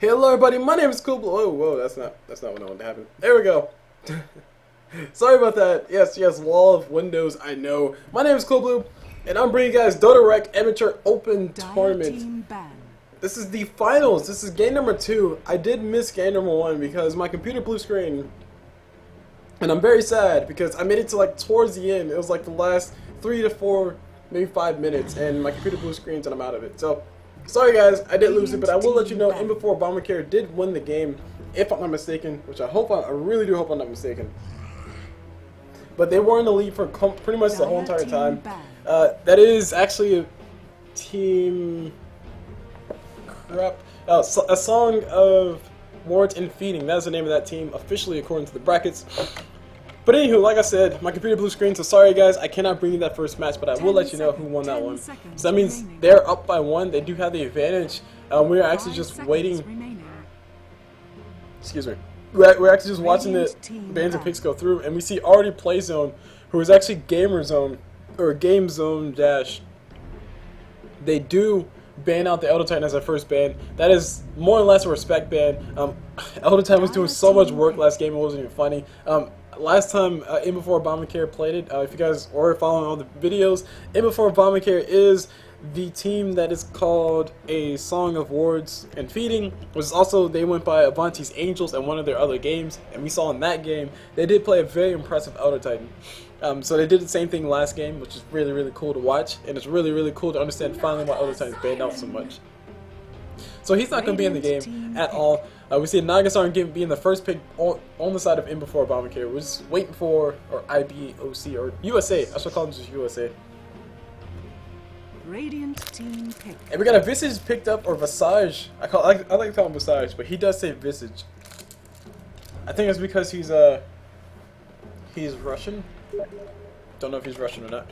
Hello everybody, my name is CulBlu. Oh, whoa, that's not what I wanted to happen. There we go. Sorry about that. Yes, wall of windows, I know. My name is CulBlu, and I'm bringing you guys DotaRec Amateur Open Tournament. This is the finals. This is game number 2. I did miss game number 1 because my computer blue screen. And I'm very sad because I made it to like towards the end. It was like the last 3 to 4, maybe 5 minutes, and my computer blue screens and I'm out of it. So, sorry guys, I did lose it, but I will let you know, before Obamacare did win the game, if I'm not mistaken, which I really do hope I'm not mistaken. But they were in the lead for pretty much the whole entire time. That is actually a team... crap. A Song of Words and Feeding. That's the name of that team, officially according to the brackets. But anywho, like I said, my computer blue screen, so sorry guys, I cannot bring you that first match, but I will let you know who won that one. So that means they're up by 1, they do have the advantage. We're actually just waiting. Excuse me. We're actually just watching the bands and picks go through, and we see already Playzone, who is actually Gamer Zone, or Game Zone Dash. They do ban out the Elder Titan as our first ban. That is more or less a respect ban. Elder Titan was doing so much work last game, it wasn't even funny. Last time, in before Obamacare played it, if you guys are following all the videos, in before Obamacare is the team that is called A Song of Words and Feeding, which is also, they went by Avanti's Angels in one of their other games, and we saw in that game, they did play a very impressive Elder Titan. So they did the same thing last game, which is really cool to watch, and it's really cool to understand finally why Elder Titan's banned out so much. So he's not going to be in the game at all. We see Nagasar being the first pick on the side of in before Obamacare. We're just waiting for, or IBOC, or USA. I should call him just USA. Radiant team pick. And we got a Visage picked up, or Visage. I like to call him Visage, but he does say Visage. I think it's because he's Russian. Don't know if he's Russian or not.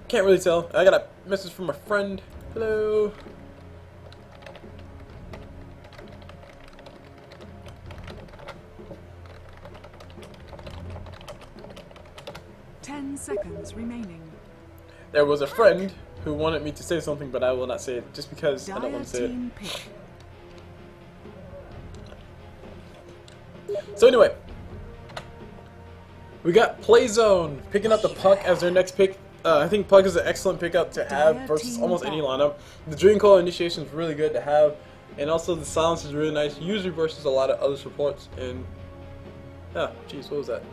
Can't really tell. I got a message from a friend. Hello. Seconds remaining. There was a friend who wanted me to say something, but I will not say it just because I don't want to say it. So anyway, we got Playzone picking up the Puck as their next pick. I think Puck is an excellent pickup to have versus almost any lineup. The Dream Call initiation is really good to have, and also the silence is really nice. Usually versus a lot of other supports and jeez, what was that?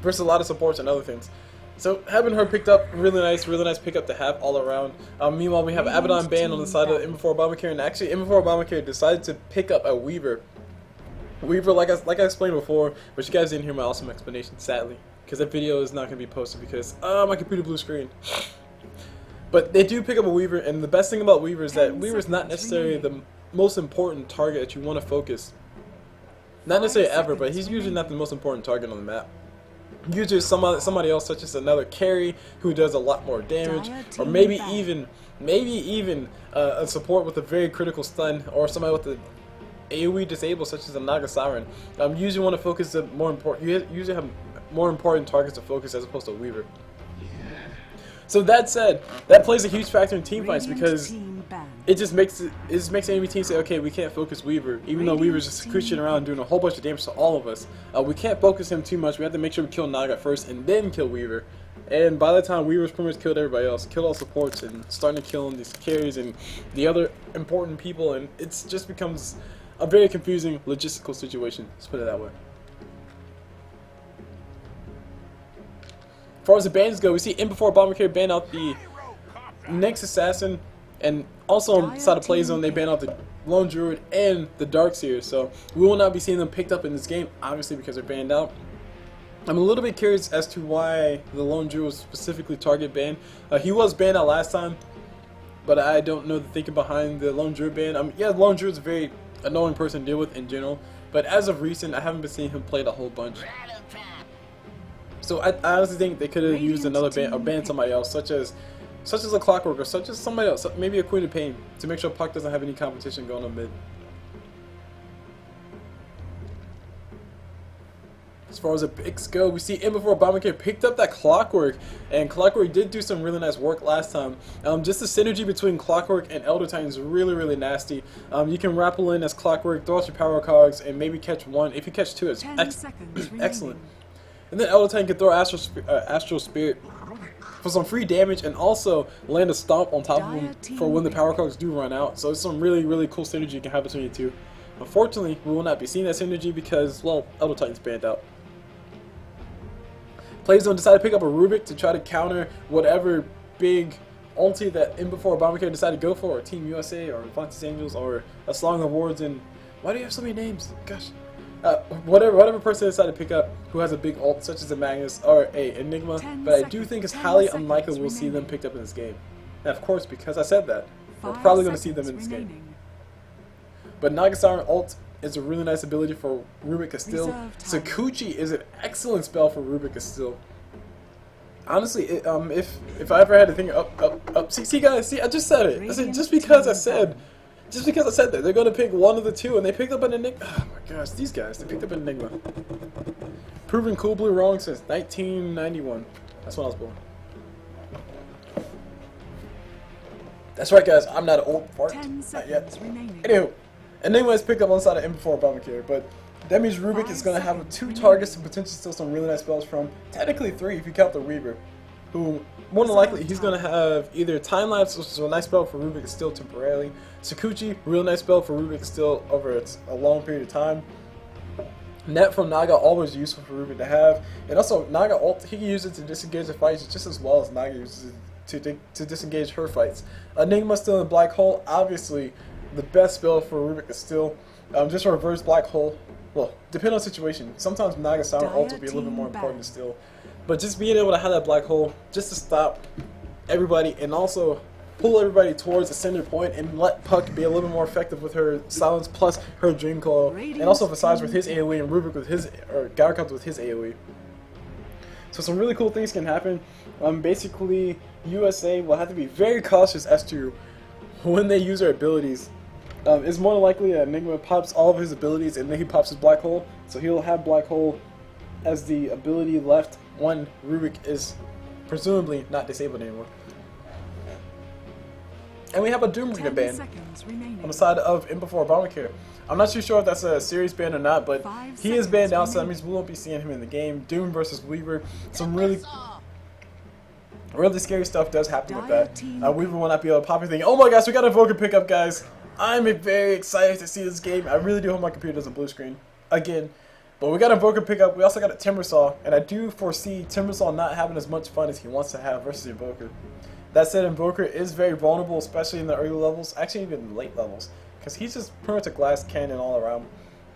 Versus a lot of supports and other things. So having her picked up, really nice pickup to have all around. Meanwhile, we have Abaddon banned on the side of in before Obamacare, and actually in before Obamacare decided to pick up a Weaver. Weaver, like I explained before, but you guys didn't hear my awesome explanation, sadly, because that video is not going to be posted because my computer blue screen. But they do pick up a Weaver, and the best thing about Weaver is that Weaver is not necessarily the most important target that you want to focus. Not necessarily ever, but he's usually not the most important target on the map. Usually somebody else, such as another carry who does a lot more damage, or maybe even a support with a very critical stun, or somebody with the AoE disable, such as a Nagasaren. Usually want to focus the more important. You usually have more important targets to focus as opposed to a Weaver. So that said, that plays a huge factor in team fights because it just makes enemy teams say, okay, we can't focus Weaver, even though Weaver's just pushing around doing a whole bunch of damage to all of us. We can't focus him too much. We have to make sure we kill Naga first and then kill Weaver. And by the time Weaver's pretty much killed everybody else, killed all supports and starting to kill these carries and the other important people, and it just becomes a very confusing logistical situation. Let's put it that way. As far as the bans go, we see in before Obamacare ban out the Next Assassin, and also on the side of Playzone they ban out the Lone Druid and the Darkseer, so we will not be seeing them picked up in this game, obviously because they're banned out. I'm a little bit curious as to why the Lone Druid was specifically target banned. He was banned out last time, but I don't know the thinking behind the Lone Druid ban. Yeah, the Lone Druid is a very annoying person to deal with in general, but as of recent I haven't been seeing him played a whole bunch. So I honestly think they could have used another ban or banned somebody else, such as a Clockwork or such as somebody else, maybe a Queen of Pain, to make sure Puck doesn't have any competition going on mid. As far as the picks go, we see before Obamacare picked up that Clockwork, and Clockwork did do some really nice work last time. Just the synergy between Clockwork and Elder Titan is really, really nasty. You can rappel in as Clockwork, throw out your power cogs, and maybe catch one. If you catch two, it's excellent. And then Elder Titan can throw Astral Spirit for some free damage, and also land a stomp on top of him for when the power cogs do run out. So it's some really, really cool synergy you can have between the two. Unfortunately, we will not be seeing that synergy because, well, Elder Titan's banned out. Players don't decide to pick up a Rubik to try to counter whatever big ulti that before Obamacare decided to go for, or Team USA, or Fantasy Angels, or a Song of Awards, and why do you have so many names? Gosh. Whatever person decided to pick up who has a big ult, such as a Magnus or a Enigma, but I do think it's highly unlikely we'll see them picked up in this game. And of course, because I said that, we're probably going to see them in this game. But Nagasaran ult is a really nice ability for Rubik Castile. Sakuchi is an excellent spell for Rubik Castile. Honestly, if I ever had to think up, see guys, see, I just said it. I said just because I said that, they're going to pick one of the two, and they picked up an Enigma. Oh my gosh, these guys, they picked up an Enigma. Proven CulBlu wrong since 1991. That's when I was born. That's right, guys, I'm not an old fart. Not yet. Anywho, Enigma is picked up on the side of before Obamacare, but that means Rubik is going to have 2 targets and potentially still some really nice spells from. Technically 3 if you count the Reaver, who more than likely he's going to have either Time Lapse, which is a nice spell for Rubik still temporarily. Sakuchi, real nice spell for Rubik still over a long period of time. Net from Naga, always useful for Rubik to have. And also, Naga ult, he can use it to disengage the fights just as well as Naga uses it to disengage her fights. Enigma still in Black Hole, obviously the best spell for Rubik is still just a reverse Black Hole. Well, depending on the situation. Sometimes Naga Sound ult will be a little bit more important still. But just being able to have that Black Hole just to stop everybody and also pull everybody towards the center point and let Puck be a little bit more effective with her silence plus her Dream Coil, and also besides with his AoE and Rubik with his, or Gyrocopt with his AoE. So some really cool things can happen. Basically, USA will have to be very cautious as to when they use their abilities. It's more than likely that Enigma pops all of his abilities and then he pops his Black Hole, so he'll have Black Hole as the ability left when Rubik is presumably not disabled anymore. And we have a Doombringer ban on the side of before Obamacare. I'm not too sure if that's a serious ban or not, but he is banned out, so that means we won't be seeing him in the game. Doom versus Weaver. Some really scary stuff does happen with that. Weaver will not be able to pop anything. Oh my gosh, we got a Invoker pickup, guys. I'm very excited to see this game. I really do hope my computer doesn't blue screen again. But we got a Invoker pickup. We also got a Timbersaw, and I do foresee Timbersaw not having as much fun as he wants to have versus Invoker. That said, Invoker is very vulnerable, especially in the early levels, actually even late levels, because he's just pretty much a glass cannon all around,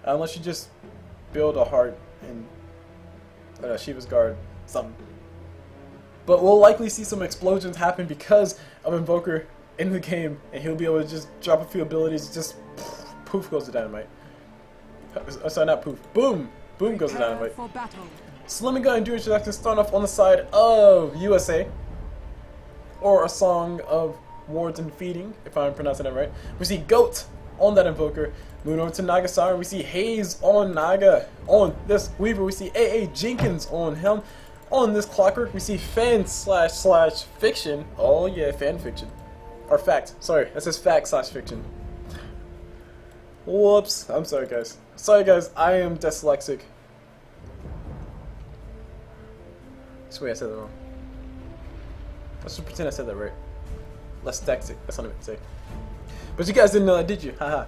unless you just build a heart and Shiva's Guard, something. But we'll likely see some explosions happen because of Invoker in the game, and he'll be able to just drop a few abilities, just poof goes the dynamite. Sorry, not poof, boom! Boom goes the dynamite. So let me go ahead and do introduction, start off on the side of USA. Or a Song of Wards and Feeding, if I'm pronouncing that right. We see Goat on that Invoker. Moving over to Nagasaran, we see Haze on Naga. On this Weaver, we see AA.Jenkins on him. On this Clockwork, we see fan/fiction. Oh yeah, fan fiction. Or fact. Sorry, that says fact/fiction. Whoops. I'm sorry, guys. Sorry, guys. I am dyslexic. Swear I said that wrong. Let's just pretend I said that right. Less dyslexic. That's what I meant to say. But you guys didn't know that, did you? Haha.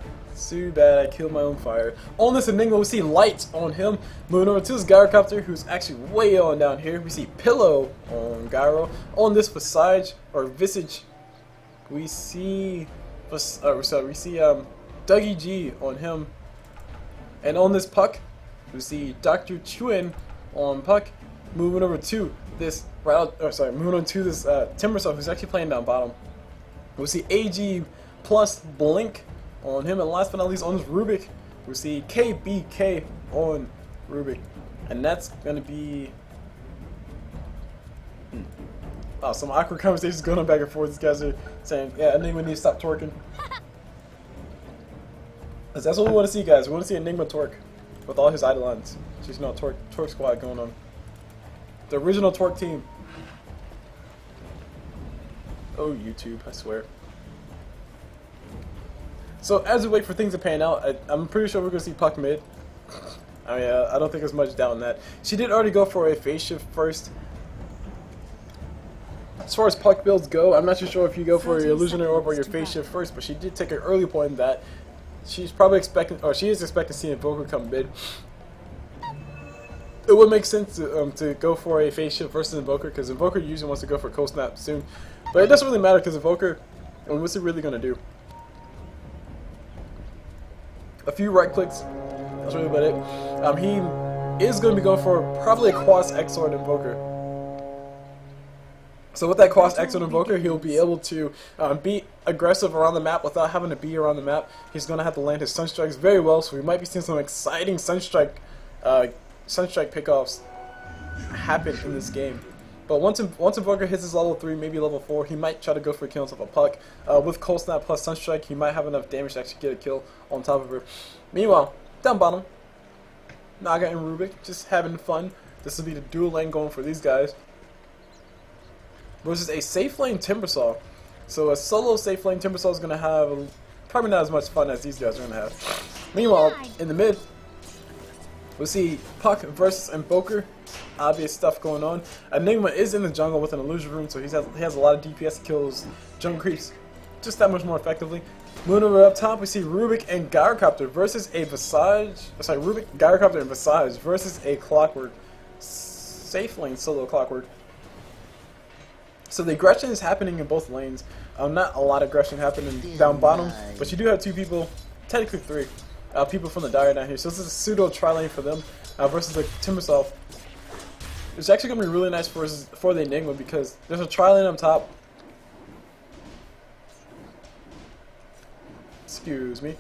Too bad I killed my own fire. On this Enigma, we see Light on him. Moving over to this Gyrocopter, who's actually way on down here. We see Pillow on Gyro. On this Visage, we see Dougie G on him. And on this Puck, we see Dr. Chuen on Puck. Moving over to this moving on to this Timbersaw, who's actually playing down bottom. We see AG plus Blink on him, and last but not least on this Rubik, we see KBK on Rubik, and that's gonna be oh, some awkward conversations going on back and forth. These guys are saying, yeah, Enigma needs to stop twerking. That's what we want to see, guys. We want to see Enigma twerk with all his Eidolons. She's no Torque Squad going on. The original Torque team. Oh, YouTube, I swear. So as we wait for things to pan out, I'm pretty sure we're going to see Puck mid. I mean, I don't think there's much doubt in that. She did already go for a phase shift first. As far as Puck builds go, I'm not too sure if you go for your illusionary orb or your phase shift first, but she did take an early point in that. She's probably expecting, or she is expecting to see Invoker come mid. It would make sense to go for a phase shift versus Invoker, because Invoker usually wants to go for cold snap soon. But it doesn't really matter, because Invoker, I mean, what's it really going to do? A few right clicks, that's really about it. He is going to be going for probably a Quas Exort Invoker. So with that Quas Exort Invoker, he'll be able to be aggressive around the map without having to be around the map. He's going to have to land his Sunstrikes very well, so we might be seeing some exciting Sunstrike pickoffs happen in this game. But once Invoker hits his level 3, maybe level 4, he might try to go for a kill on top of Puck. With Cold Snap plus Sunstrike, he might have enough damage to actually get a kill on top of her. Meanwhile, down bottom, Naga and Rubik just having fun. This will be the dual lane going for these guys. Versus a safe lane Timbersaw. So a solo safe lane Timbersaw is going to have probably not as much fun as these guys are going to have. Meanwhile, in the mid, we'll see Puck versus Invoker. Obvious stuff going on. Enigma is in the jungle with an illusion rune, so he has a lot of DPS to kill those jungle creeps just that much more effectively. Moving over up top, we see Rubik and Gyrocopter versus a Visage. Sorry, Rubik, Gyrocopter, and Visage versus a Clockwork. Safe lane solo Clockwork. So the aggression is happening in both lanes. Not a lot of aggression happening down bottom, but you do have two people, technically three, people from the Dire down here. So this is a pseudo tri-lane for them versus the Timbersaw. It's actually going to be really nice for the Enigma because there's a tri-lane up top. Excuse me.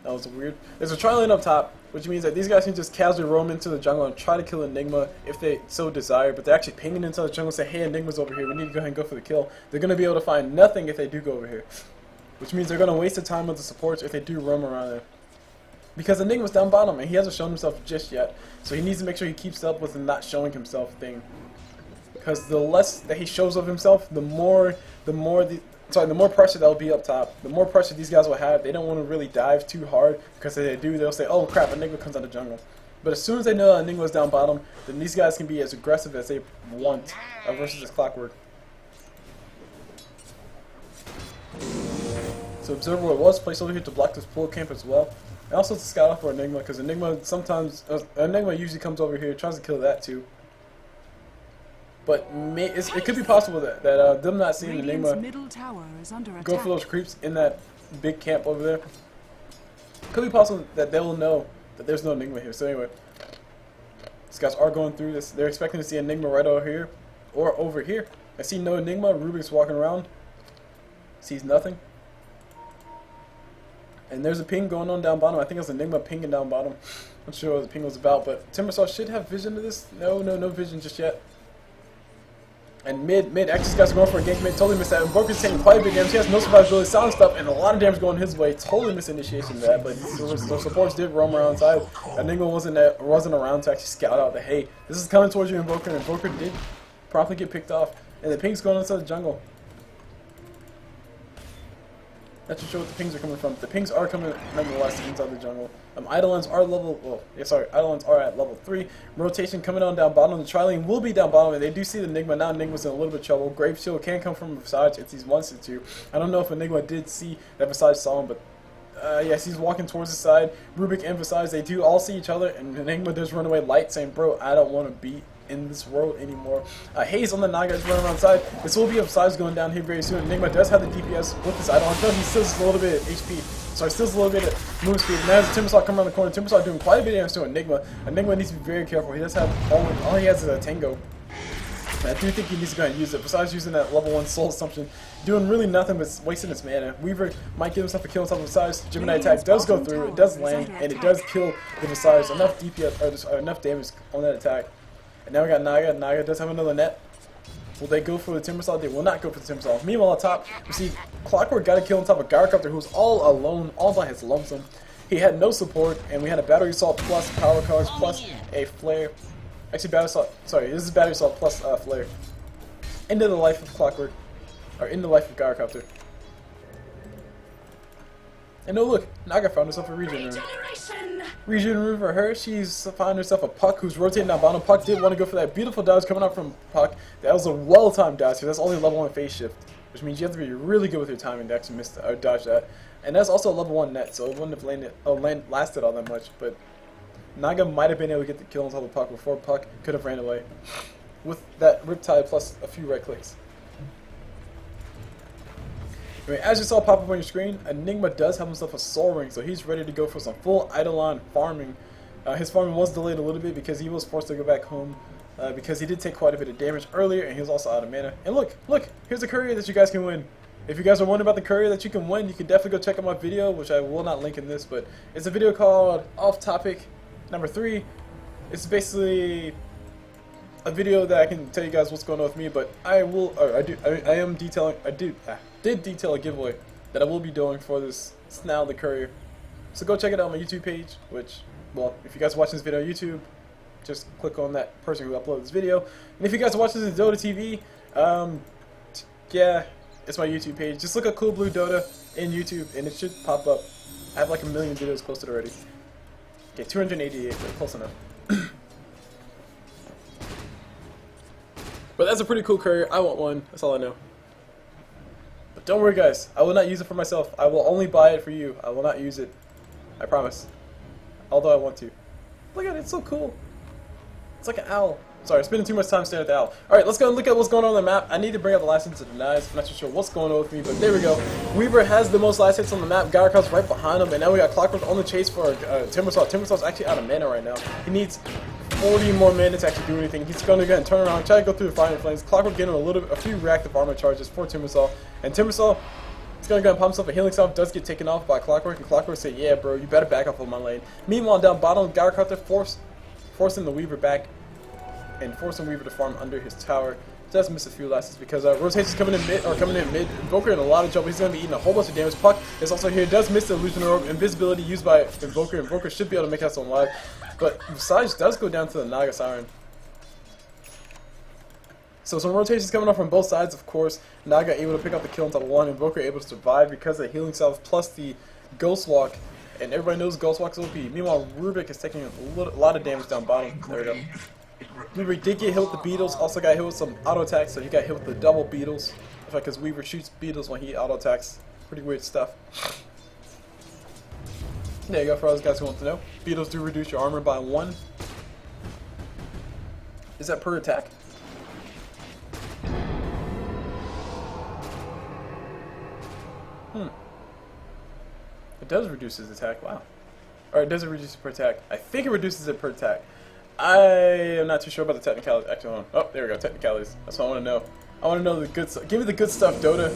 That was weird. There's a tri-lane up top, which means that these guys can just casually roam into the jungle and try to kill Enigma if they so desire, but they're actually pinging into the jungle and say, hey, Enigma's over here, we need to go ahead and go for the kill. They're going to be able to find nothing if they do go over here, which means they're going to waste the time with the supports if they do roam around there. Because Enigma's down bottom and he hasn't shown himself just yet, so he needs to make sure he keeps up with the not showing himself thing. Because the less that he shows of himself, the more pressure that'll be up top. The more pressure these guys will have. They don't want to really dive too hard, because if they do, they'll say, oh crap, Enigma comes out of the jungle. But as soon as they know Enigma's down bottom, then these guys can be as aggressive as they want versus this Clockwork. So Observer was placed over here to block this pull camp as well. And also to scout out for Enigma, because Enigma usually comes over here, tries to kill that too. But it could be possible that them not seeing Enigma go for those creeps in that big camp over there. Could be possible that they will know that there's no Enigma here. So anyway, these guys are going through this. They're expecting to see Enigma right over here or over here. I see no Enigma. Rubik's walking around. Sees nothing. And there's a ping going on down bottom. I think it's Enigma pinging down bottom. Not sure what the ping was about, but Timbersaw should have vision to this. No vision just yet. And mid, actually, guys are going for a gank mid. Totally missed that. Invoker's taking quite a big damage. He has no surprise, really solid stuff, and a lot of damage going his way. Totally missed initiation of that, but the supports did roam around side. Enigma wasn't around to actually scout out that, hey, this is coming towards you, Invoker. And Invoker did promptly get picked off. And the ping's going inside the jungle. That should show what the pings are coming from. The pings are coming nonetheless inside the jungle. Eidolons are at level 3. Rotation coming on down bottom. The tri-lane will be down bottom, and they do see the Enigma. Now Enigma's in a little bit of trouble. Grave Shield can come from Visage if he wants it to. I don't know if Enigma did see that Visage saw him, but yes, he's walking towards the side. Rubik and Visage, they do all see each other, and Enigma does run away light, saying, bro, I don't want to be in this world anymore. Haze on the Naga is running around side. This will be a Visage going down here very soon. Enigma does have the DPS with this Eidolon. He still has a little bit of HP. Sorry, still has a little bit of move speed. And now as Timbersaw coming around the corner, Timbersaw doing quite a bit of damage to Enigma. Enigma needs to be very careful. He does have all he has is a Tango. And I do think he needs to go ahead and use it. Besides using that level 1 Soul Assumption, doing really nothing but wasting his mana. Weaver might give himself a kill on top of Visage. Gemini attack does go through, it does land, and it does kill the Visage. Enough DPS, or enough damage on that attack. And now we got Naga. Naga does have another net. Will they go for the Timbersaw? They will not go for the Timbersaw. Meanwhile, on top, we see Clockwork got a kill on top of Gyrocopter, who's all alone, all by his lonesome. he had no support, and we had a battery assault plus power cards plus a flare. Actually, battery assault. Sorry, this is battery assault plus flare. Into the life of Clockwork, or in the life of Gyrocopter. And oh look, Naga found herself a regen room. Regen room for her. She's found herself a Puck who's rotating down bottom. Puck did want to go for that beautiful dodge coming out from Puck. That was a well-timed dodge, because that's only level 1 phase shift, which means you have to be really good with your timing to actually dodge that. And that's also a level 1 net, so it wouldn't have lasted all that much. But Naga might have been able to get the kill on top of Puck before Puck could have ran away with that Riptide plus a few right clicks. Anyway, as you saw pop up on your screen, Enigma does have himself a Soul Ring, so he's ready to go for some full Eidolon farming. His farming was delayed a little bit because he was forced to go back home because he did take quite a bit of damage earlier, and he was also out of mana. And look, here's a courier that you guys can win. If you guys are wondering about the courier that you can win, you can definitely go check out my video, which I will not link in this, but it's a video called Off Topic number 3. It's basically a video that I can tell you guys what's going on with me, but I did detail a giveaway that I will be doing for this Snarl the Courier. So go check it out on my YouTube page, which, well, if you guys are watching this video on YouTube, just click on that person who uploaded this video. And if you guys are watching this on Dota TV, yeah, it's my YouTube page. Just look at CulBlu Dota in YouTube, and it should pop up. I have like 1 million videos posted already. Okay, 288, but close enough. But that's a pretty cool courier. I want one. That's all I know. But don't worry, guys. I will not use it for myself. I will only buy it for you. I will not use it. I promise. Although I want to. Look at it. It's so cool. It's like an owl. Sorry, spending too much time staring at the owl. Alright, let's go and look at what's going on the map. I need to bring up the last hits of the knives. I'm not too sure what's going on with me, but there we go. Weaver has the most last hits on the map. Gyroco's right behind him, and now we got Clockwork on the chase for Timbersaw. Timbersaw's actually out of mana right now. He needs 40 more mana to actually do anything. He's going to go and turn around, try to go through the fire flames. Clockwork getting a few reactive armor charges for Timbersaw, and Timbersaw is going to go and pop himself a healing salve. Does get taken off by Clockwork, and Clockwork say, "Yeah, bro, you better back off of my lane." Meanwhile, down bottom, Gyroco forcing the Weaver back and forcing Weaver to farm under his tower. Does miss a few lasts because rotation's coming in mid. Invoker in a lot of trouble. He's going to be eating a whole bunch of damage. Puck is also here. Does miss the illusion orb. Invisibility used by Invoker. Invoker should be able to make that one live. But Visage does go down to the Naga Siren. So some rotations coming up from both sides, of course. Naga able to pick up the kill on top of one. Invoker able to survive because of the healing salve plus the Ghost Walk. And everybody knows Ghost Walk's OP. Meanwhile, Rubik is taking a lot of damage down bottom. There we go. Weaver did get hit with the beetles, also got hit with some auto attacks, so he got hit with the double beetles. In fact, because Weaver shoots beetles when he auto attacks. Pretty weird stuff. There you go for all those guys who want to know. Beetles do reduce your armor by 1. Is that per attack? It does reduce his attack, wow. Or it doesn't reduce it per attack. I think it reduces it per attack. I am not too sure about the technicalities. Actually, hold on. Oh, there we go. Technicalities. That's what I want to know. I want to know the good stuff. Give me the good stuff, Dota.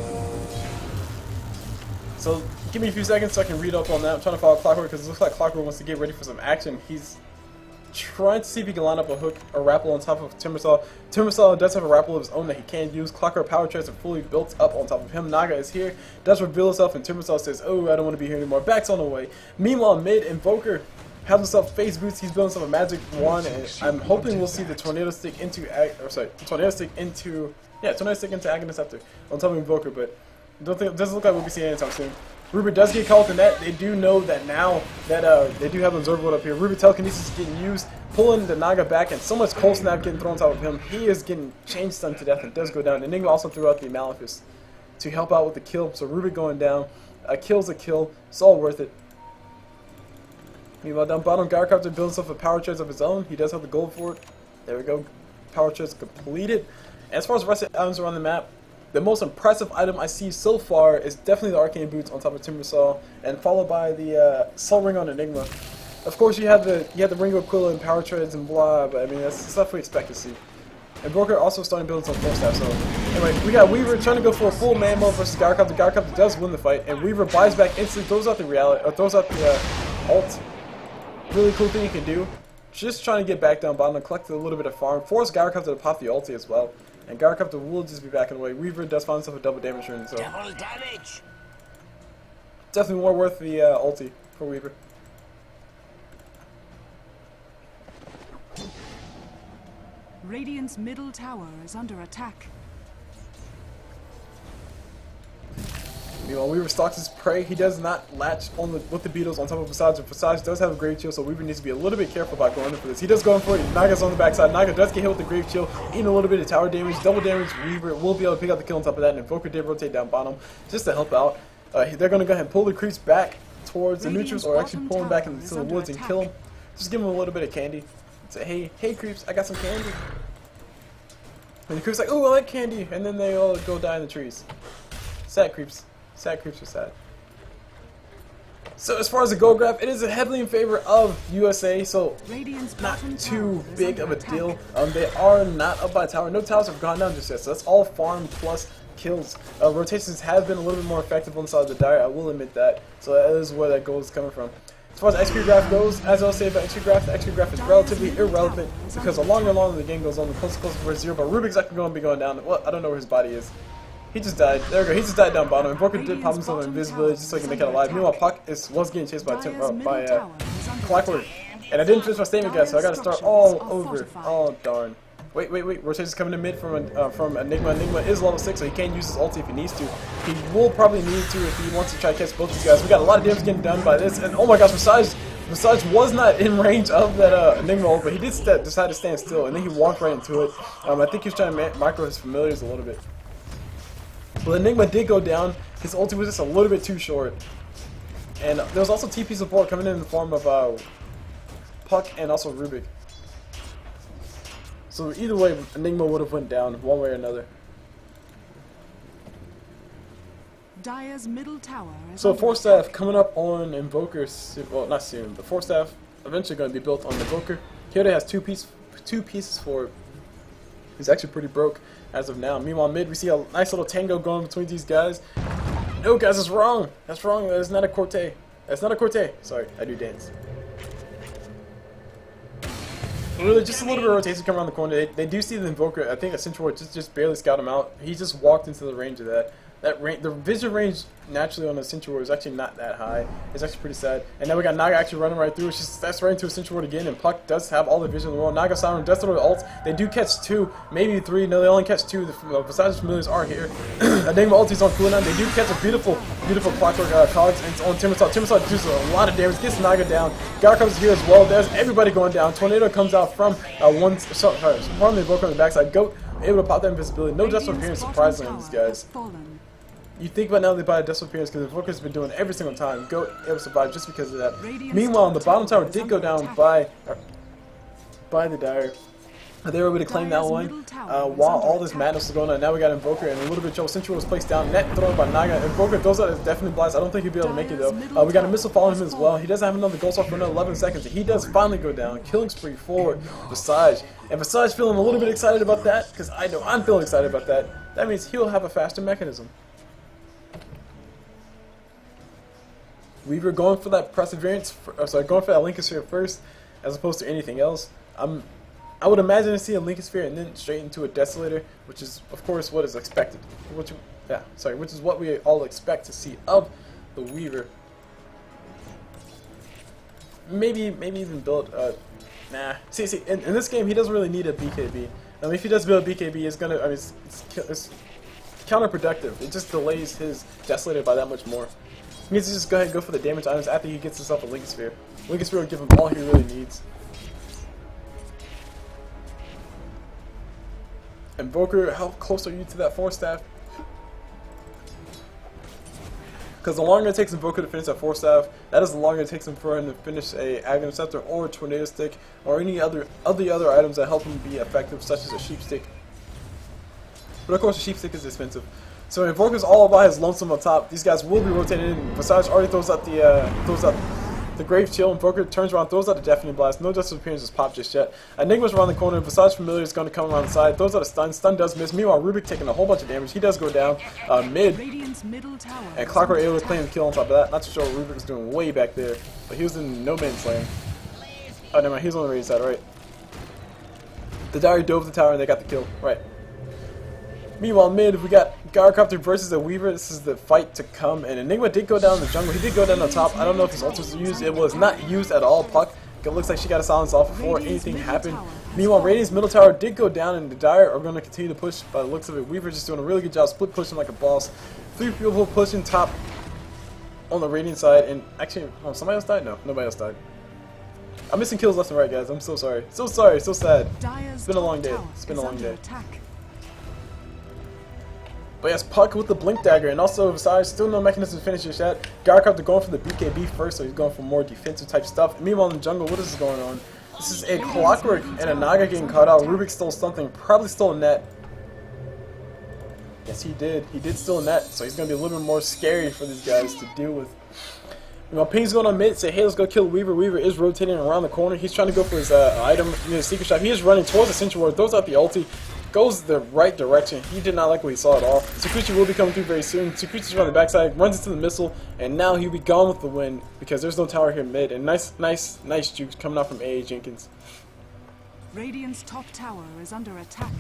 So, give me a few seconds so I can read up on that. I'm trying to follow Clockwork because it looks like Clockwork wants to get ready for some action. He's trying to see if he can line up a hook or rappel on top of Timbersaw. Timbersaw does have a rappel of his own that he can use. Clockwork power trays are fully built up on top of him. Naga is here, does reveal himself, and Timbersaw says, "Oh, I don't want to be here anymore." Backs on the way. Meanwhile, mid, Invoker has himself phase boots. He's building himself a magic wand, and I'm hoping we'll see the tornado stick into tornado stick into Agnes after on top of Invoker, but it doesn't look like we'll be seeing it anytime soon. Ruby does get caught with the net. They do know that now that they do have Observer up here. Ruby telekinesis is getting used, pulling the Naga back, and so much cold snap getting thrown on top of him. He is getting chain stunned to death and does go down. Enigma also threw out the Malefice to help out with the kill. So Ruby going down. A kill's a kill. It's all worth it. Meanwhile, down bottom, Gyrocopter builds himself a power chest of his own. He does have the gold for it. There we go. Power chest completed. And as far as the rest of the items around the map, the most impressive item I see so far is definitely the Arcane Boots on top of Timbersaw, and followed by the Soul Ring on Enigma. Of course, you have the Ring of Aquila and Power Treads and blah, but I mean that's stuff we expect to see. And Broker also starting building some full staff. So anyway, we got Weaver trying to go for a full man mode versus Gyrocopter. Gyrocopter does win the fight, and Weaver buys back instantly, throws out the ult. Really cool thing you can do. Just trying to get back down bottom and collect a little bit of farm. Force Gyrocopter to pop the ulti as well. And Gyrocopter will just be backing away. Weaver does find himself a double damage rune, so double damage. Definitely more worth the ulti for Weaver. Radiant's middle tower is under attack. Meanwhile, Weaver stalks his prey. He does not latch on with the beetles on top of Visage. And Visage does have a Grave Chill, so Weaver needs to be a little bit careful about going in for this. He does go in for it. Naga's on the backside. Naga does get hit with the Grave Chill, eating a little bit of tower damage, double damage. Weaver will be able to pick up the kill on top of that, and Invoker did rotate down bottom just to help out. They're going to go ahead and pull the creeps back towards the neutrals, or actually pull them back into the woods and kill them. Just give them a little bit of candy. Say, hey creeps, I got some candy. And the creeps like, oh, I like candy, and then they all go die in the trees. Sad creeps. Sad creeps are sad. So as far as the gold graph, it is heavily in favor of USA, so not too big of a deal. They are not up by a tower. No towers have gone down just yet, so that's all farm plus kills. Rotations have been a little bit more effective on the side of the dire, I will admit that. So that is where that gold is coming from. As far as the XP graph goes, as I was saying about XP graph, the XP graph is relatively irrelevant because the longer and longer the game goes on, the closer to 0. But Rubik's actually going to be going down. Well, I don't know where his body is. He just died. There we go. He just died down bottom. Invoker did pop himself in invisibility just so he can make it alive. Meanwhile, Puck was getting chased by Clockwork. And I didn't finish my statement, guys, so I got to start all over. Oh, darn. Wait. Rotation's coming in mid from Enigma. Enigma is level 6, so he can use his ulti if he needs to. He will probably need to if he wants to try to catch both these guys. We got a lot of damage getting done by this. And oh my gosh, Visage was not in range of that Enigma ult, but he did decide to stand still, and then he walked right into it. I think he was trying to micro his familiars a little bit. Well, Enigma did go down. His ulti was just a little bit too short. And there was also TP support coming in the form of Puck and also Rubik. So either way, Enigma would have went down one way or another. Dire's middle tower is So Force Staff coming up on Invoker, well not soon, but Force Staff eventually going to be built on Invoker. Kyoto has two pieces for it. He's actually pretty broke as of now. Meanwhile, mid, we see a nice little tango going between these guys. No, guys, that's wrong. That's wrong. That is not a Corte. That's not a Corte. Sorry, I do dance. Really, just a little bit of rotation come around the corner. They do see the Invoker. I think a Central Ward just barely scout him out. He just walked into the range of that. The vision range naturally on the Central Ward is actually not that high. It's actually pretty sad. And now we got Naga actually running right through. It's just that's right into a Central Ward again. And Puck does have all the vision in the world. Naga Siren does throw the ults. They do catch 2, maybe 3. No, they only catch 2. The Visage familiars are here. Enigma ulti's on cooldown. They do catch a beautiful Clockwork Cogs. And it's on Timbersaw. Timbersaw does a lot of damage. Gets Naga down. Gar comes here as well. There's everybody going down. Tornado comes out from from the Invoker on the backside. Goat able to pop that invisibility. No Death Appearance surprisingly on these guys. You think about now they buy a Death Appearance because the Invoker's been doing it every single time. Goat able to survive just because of that. Meanwhile, the bottom tower did go down by the Dire. They were able to claim that one while all this madness was going on. Now we got Invoker and a little bit of trouble. Central was placed down. Net thrown by Naga. Invoker throws out his Deafening Blast. I don't think he'll be able to make it though. We got a missile following him as well. He doesn't have another Ghost Off for another 11 seconds. He does finally go down. Killing spree for Visage. And Visage feeling a little bit excited about that because I know I'm feeling excited about that. That means he'll have a faster mechanism. Weaver going for that Perseverance, going for that Linkosphere first, as opposed to anything else. I would imagine to see a Linkosphere and then straight into a Desolator, which is of course what is expected. Which is what we all expect to see of the Weaver. Maybe even build. Nah. See, in this game he doesn't really need a BKB. I mean, if he does build a BKB, it's gonna. I mean, it's counterproductive. It just delays his Desolator by that much more. He needs to just go ahead and go for the damage items after he gets himself a Linkosphere. Linkosphere will give him all he really needs. Invoker, how close are you to that Force Staff? Because the longer it takes Invoker to finish that Force Staff, that is the longer it takes him for him to finish a Aghanim Scepter or a Tornado Stick or any other items that help him be effective, such as a Sheep Stick. But of course, the Sheep Stick is expensive. So Invoker's all about his lonesome up top. These guys will be rotated in. Visage already throws out the Grave Chill. Invoker turns around, throws out the Deafening Blast. No Death Appearance has popped just yet. Enigma's around the corner. Visage Familiar is going to come around the side. Throws out a stun. Stun does miss. Meanwhile, Rubik taking a whole bunch of damage. He does go down mid. And Clockwork able to claim the kill on top of that. Not too sure what Rubik was doing way back there. But he was in no man's land. Oh, never mind. He was on the right side, right? The Dire dove the tower and they got the kill. Right. Meanwhile, mid, we got Gyrocopter versus a Weaver. This is the fight to come. And Enigma did go down in the jungle. He did go down on top. I don't know if his ult was used. It was not used at all. Puck, it looks like she got a silence off before anything happened. Meanwhile, Radiant's middle tower did go down, and the Dire are going to continue to push by the looks of it. Weaver just doing a really good job split pushing like a boss. 3 people pushing top on the Radiant side, and actually, oh, somebody else died? No, nobody else died. I'm missing kills left and right, guys. I'm so sorry. So sorry, so sad. It's been a long day. It's been a long day. But yes, Puck with the Blink Dagger, and also Visage, still no mechanism to finish your shot. Garcop going for the BKB first, so he's going for more defensive type stuff. And meanwhile in the jungle, what is going on? This is a Clockwork and a Naga getting caught out. Rubik stole something, probably stole a net. Yes, he did. He did steal a net, so he's going to be a little bit more scary for these guys to deal with. Meanwhile, Ping's going on mid, say, hey, let's go kill Weaver. Weaver is rotating around the corner. He's trying to go for his item near the secret shop. He is running towards the Sentry Ward, throws out the ulti. Goes the right direction. He did not like what he saw at all. Sakuchi will be coming through very soon. Sakuchi's on the backside, runs into the missile, and now he'll be gone with the win because there's no tower here mid. And nice jukes coming out from AA.Jenkins. Radiant's top tower is under attack.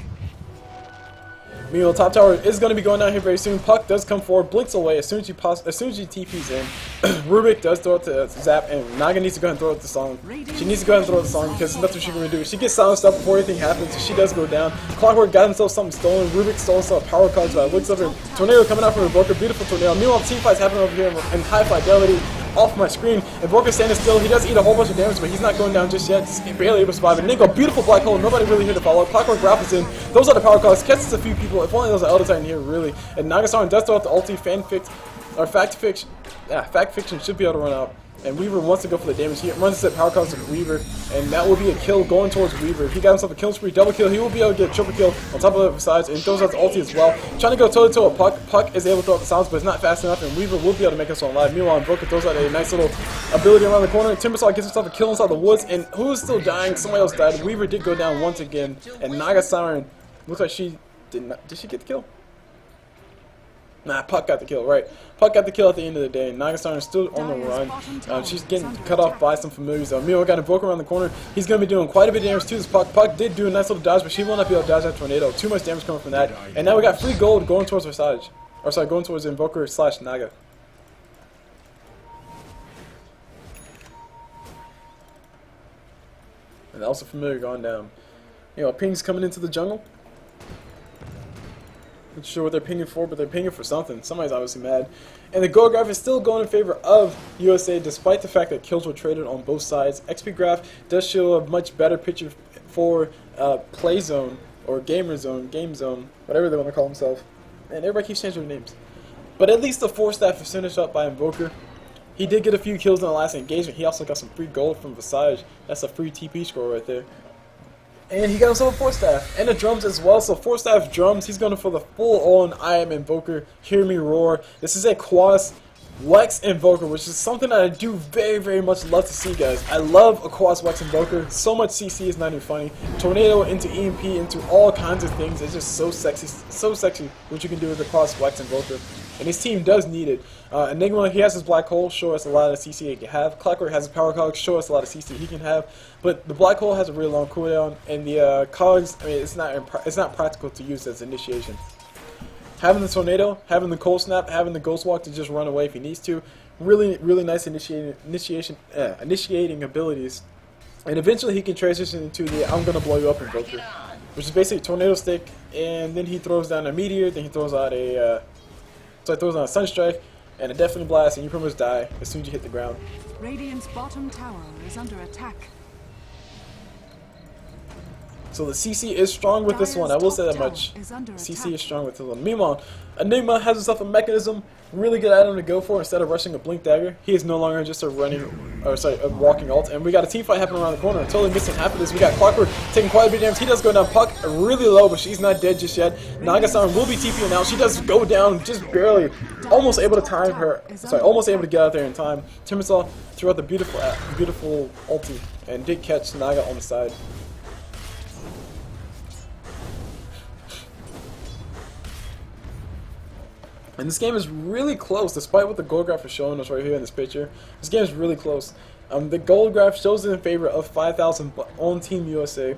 Meanwhile, top tower is going to be going down here very soon. Puck does come forward, blinks away as soon as she TP's in. Rubik does throw it to Zap, and Naga needs to go ahead and throw out the song. She needs to go ahead and throw out the song because there's nothing she can do. She gets silenced up before anything happens, so she does go down. Clockwork got himself something stolen. Rubik stole himself power cards, but looks over. Tornado coming out from Invoker, beautiful tornado. Meanwhile, team fights happening over here in high fidelity. Off my screen, Invoker standing still. He does eat a whole bunch of damage, but he's not going down just yet. Just barely able to survive. And Nico, beautiful black hole. Nobody really here to follow. Clockwork grapples in. Those are the power cards. Catches a few people. If only there was an Elder Titan here, really. And Nagasarn does throw out the ulti. Fact Fiction should be able to run out. And Weaver wants to go for the damage. He runs into power cards with Weaver, and that will be a kill going towards Weaver. He got himself a kill spree, double kill. He will be able to get a triple kill on top of it besides, and throws out the ulti as well. Trying to go toe to toe with Puck. Puck is able to throw out the sounds, but it's not fast enough, and Weaver will be able to make us on live. Meanwhile, Invoker throws out a nice little ability around the corner. Timbersaw gets himself a kill inside the woods, and who's still dying? Somebody else died. Weaver did go down once again, and Naga Siren looks like she did not. Did she get the kill? Nah, Puck got the kill, right. Puck got the kill at the end of the day. Nagasarn is still on the run. She's getting cut off by some familiars though. Meanwhile, got Invoker around the corner. He's going to be doing quite a bit of damage to this Puck. Puck did do a nice little dodge, but she will not be able to dodge that tornado. Too much damage coming from that. And now we got free gold going towards Visage. Or sorry, going towards Invoker / Naga. And also familiar going down. You know, Ping's coming into the jungle. Not sure what they're pinging for, but they're pinging for something. Somebody's obviously mad. And the gold graph is still going in favor of USA, despite the fact that kills were traded on both sides. XP graph does show a much better picture for play zone, or gamer zone, game zone, whatever they want to call themselves. And everybody keeps changing their names. But at least the 4-staff is finished up by Invoker. He did get a few kills in the last engagement. He also got some free gold from Visage. That's a free TP score right there. And he got himself a 4-staff, and the drums as well. So 4-staff drums, he's going for the full-on I am Invoker, hear me roar. This is a Quas Wex Invoker, which is something that I do very, very much love to see, guys. I love a Quas Wex Invoker. So much CC is not even funny. Tornado into EMP, into all kinds of things. It's just so sexy what you can do with the Quas Wex Invoker. And his team does need it. Enigma, he has his black hole, show us a lot of CC he can have. Clockwork has his power cogs, show us a lot of CC he can have. But the black hole has a really long cooldown, and the cogs, I mean, it's not practical to use as initiation. Having the tornado, having the cold snap, having the ghost walk to just run away if he needs to, really nice initiating abilities. And eventually he can transition into the I'm gonna blow you up Invoker, which is basically tornado stick, and then he throws down a meteor, then he throws out a sunstrike and a deafening blast, and you pretty much die as soon as you hit the ground. Radiant's bottom tower is under attack. So the CC is strong with this one, I will say that much. CC is strong with this one. Meanwhile, Enigma has himself a mechanism, really good item to go for instead of rushing a Blink Dagger. He is no longer just a walking ult. And we got a team fight happening around the corner. Totally missing half of this. We got Clockwork taking quite a bit of damage. He does go down. Puck really low, but she's not dead just yet. Nagasarn will be TPing now. She does go down just barely. Almost able to time her. Almost able to get out there in time. Timbersaw threw out the beautiful ulti and did catch Naga on the side. And this game is really close, despite what the gold graph is showing us right here in this picture. This game is really close. The gold graph shows it in favor of 5,000 on Team USA,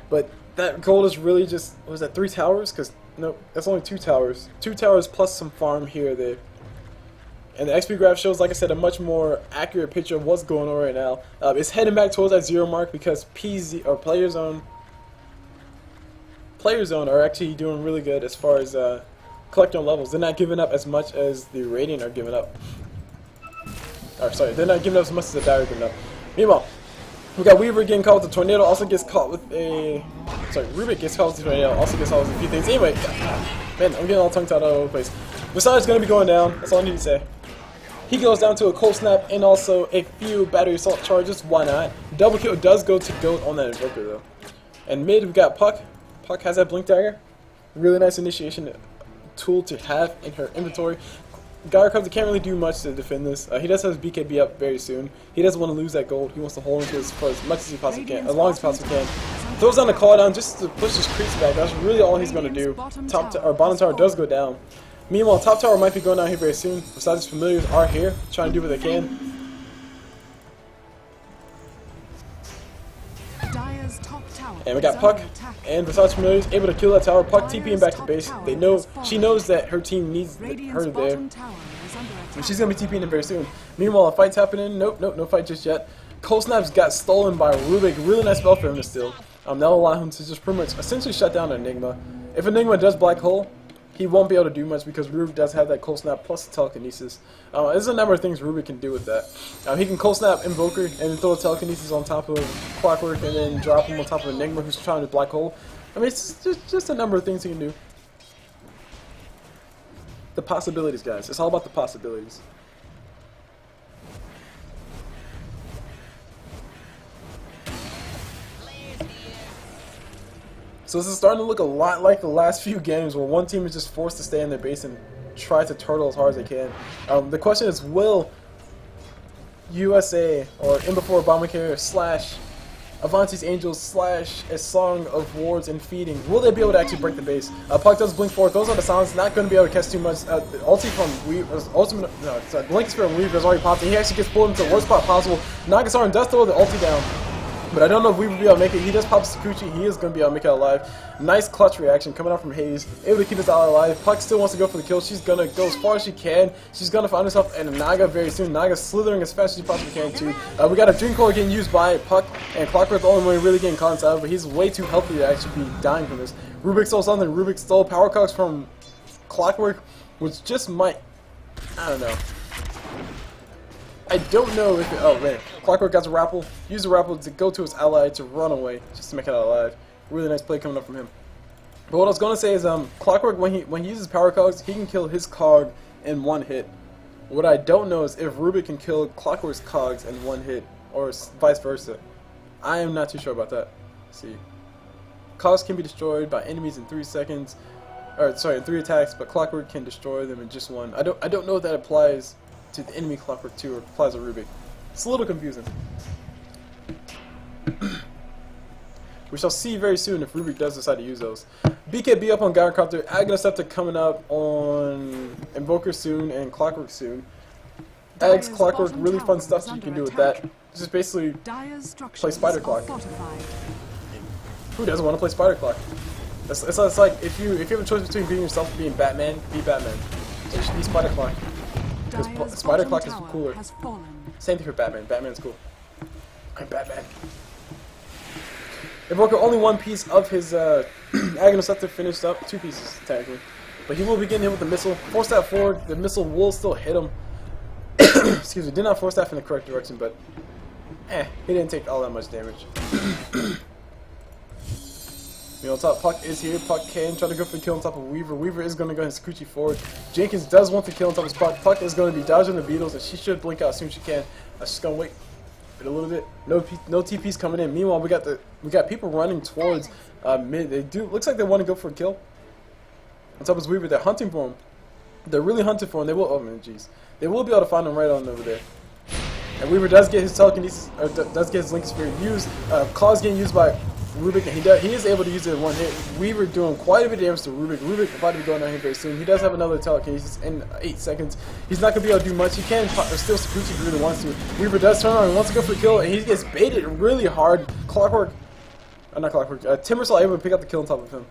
but that gold is really just, what was that, 3 towers? Because, no, that's only 2 towers. 2 towers plus some farm here or there. And the XP graph shows, like I said, a much more accurate picture of what's going on right now. It's heading back towards that 0 mark because PZ, or player zone, Player Zone are actually doing really good as far as collecting levels. They're not giving up as much as the Radiant are giving up. Or sorry, they're not giving up as much as the Dire are giving up. Meanwhile, we got Weaver getting caught with the tornado, also gets caught with a... Sorry, Rubik gets caught with the tornado, also gets caught with a few things. Anyway, man, I'm getting all tongue-tied all over the place. Besides going to be going down, that's all I need to say. He goes down to a cold snap and also a few battery assault charges, why not? Double kill does go to GOAT on that Invoker though. And mid, we got Puck. Puck has that Blink Dagger. Really nice initiation tool to have in her inventory. Gyrocops can't really do much to defend this. He does have his BKB up very soon. He doesn't want to lose that gold. He wants to hold into this for as much as he possibly can, as long as he possibly can. Throws down the call down just to push his creeps back. That's really all he's going to do. Bottom tower does go down. Meanwhile, top tower might be going down here very soon. Besides, his familiars are here, trying to do what they can. And we got Puck, and besides familiars, able to kill that tower. Puck TPing back to base. They know, she knows that her team needs her there, and she's gonna be TPing in very soon. Meanwhile, a fight's happening. Nope, no fight just yet. Cold Snaps got stolen by Rubik. Really nice spell for him to steal. That'll allow him to just pretty much essentially shut down Enigma. If Enigma does Black Hole, he won't be able to do much because Rubik does have that Cold Snap plus Telekinesis. There's a number of things Rubik can do with that. He can Cold Snap Invoker and then throw a Telekinesis on top of Clockwork and then drop him on top of Enigma who's trying to Black Hole. I mean, it's just a number of things he can do. The possibilities, guys. It's all about the possibilities. So this is starting to look a lot like the last few games where one team is just forced to stay in their base and try to turtle as hard as they can. The question is, will USA or M4 Obamacare slash Avanti's Angels slash a Song of Wards and Feeding, will they be able to actually break the base? Puck does blink forward. Those are the sounds. Not going to be able to catch too much. Ulti from Blink Spear and Weaver is already popped. He actually gets pulled into the worst spot possible. Nagasaran does throw the ulti down. But I don't know if we will be able to make it. He does pop Sakuchi. He is going to be able to make it alive. Nice clutch reaction coming out from Hayes. Able to keep his ally alive. Puck still wants to go for the kill. She's going to go as far as she can. She's going to find herself in a Naga very soon. Naga slithering as fast as she possibly can too. We got a Dream Core getting used by Puck. And Clockwork the only one really getting caught inside. But he's way too healthy to actually be dying from this. Rubik stole something. Rubik stole Power Cogs from Clockwork. Which just might... I don't know. I don't know if oh man, Clockwork got to Rapple, use the Rapple to go to his ally to run away, just to make it out alive. Really nice play coming up from him. But what I was gonna say is Clockwork when he uses power cogs, he can kill his cog in one hit. What I don't know is if Rubik can kill Clockwork's cogs in one hit, or vice versa. I am not too sure about that. Let's see. Cogs can be destroyed by enemies in 3 seconds. Or sorry, in 3 attacks, but Clockwork can destroy them in just one. I don't know if that applies to the enemy Clockwork 2 or applies to Rubik. It's a little confusing. We shall see very soon if Rubik does decide to use those. BKB up on Gyrocopter, Aghanosceptor coming up on Invoker soon and Clockwork soon. Ags, Clockwork, really fun stuff that you can do with that. Just basically play Spider Clock. Who doesn't want to play Spider Clock? It's like if you have a choice between being yourself and being Batman, be Batman. So you should be Spider Clock. Because Spider Clock is cooler. Same thing for Batman. Batman's cool. I'm Batman. Invoker only one piece of his Aghanosceptor finished up. 2 pieces, technically. But he will be getting hit with the missile. Force that forward. The missile will still hit him. Excuse me. Did not force that in the correct direction, but he didn't take all that much damage. You know, top Puck is here. Puck can try to go for the kill on top of Weaver. Weaver is going to go ahead and Sakuchi forward. Jenkins does want the kill on top of Puck. Puck is going to be dodging the beetles, and she should blink out as soon as she can. She's going to wait a little bit. No TPs coming in. Meanwhile, we got people running towards mid. Looks like they want to go for a kill on top of Weaver. They're hunting for him. They're really hunting for him. They will. Oh man, jeez. They will be able to find him right on over there. And Weaver does get his telekinesis, or does get his Link Sphere used. Claw's getting used by Rubik, and he is able to use it in one hit. Weaver doing quite a bit of damage to Rubik. Rubik about to be going down here very soon. He does have another telekinesis in 8 seconds. He's not going to be able to do much. He can still Sakuchi if he really wants to. Weaver does turn around and wants to go for the kill, and he gets baited really hard. Clockwork, not Clockwork, Timbersaw able to pick up the kill on top of him.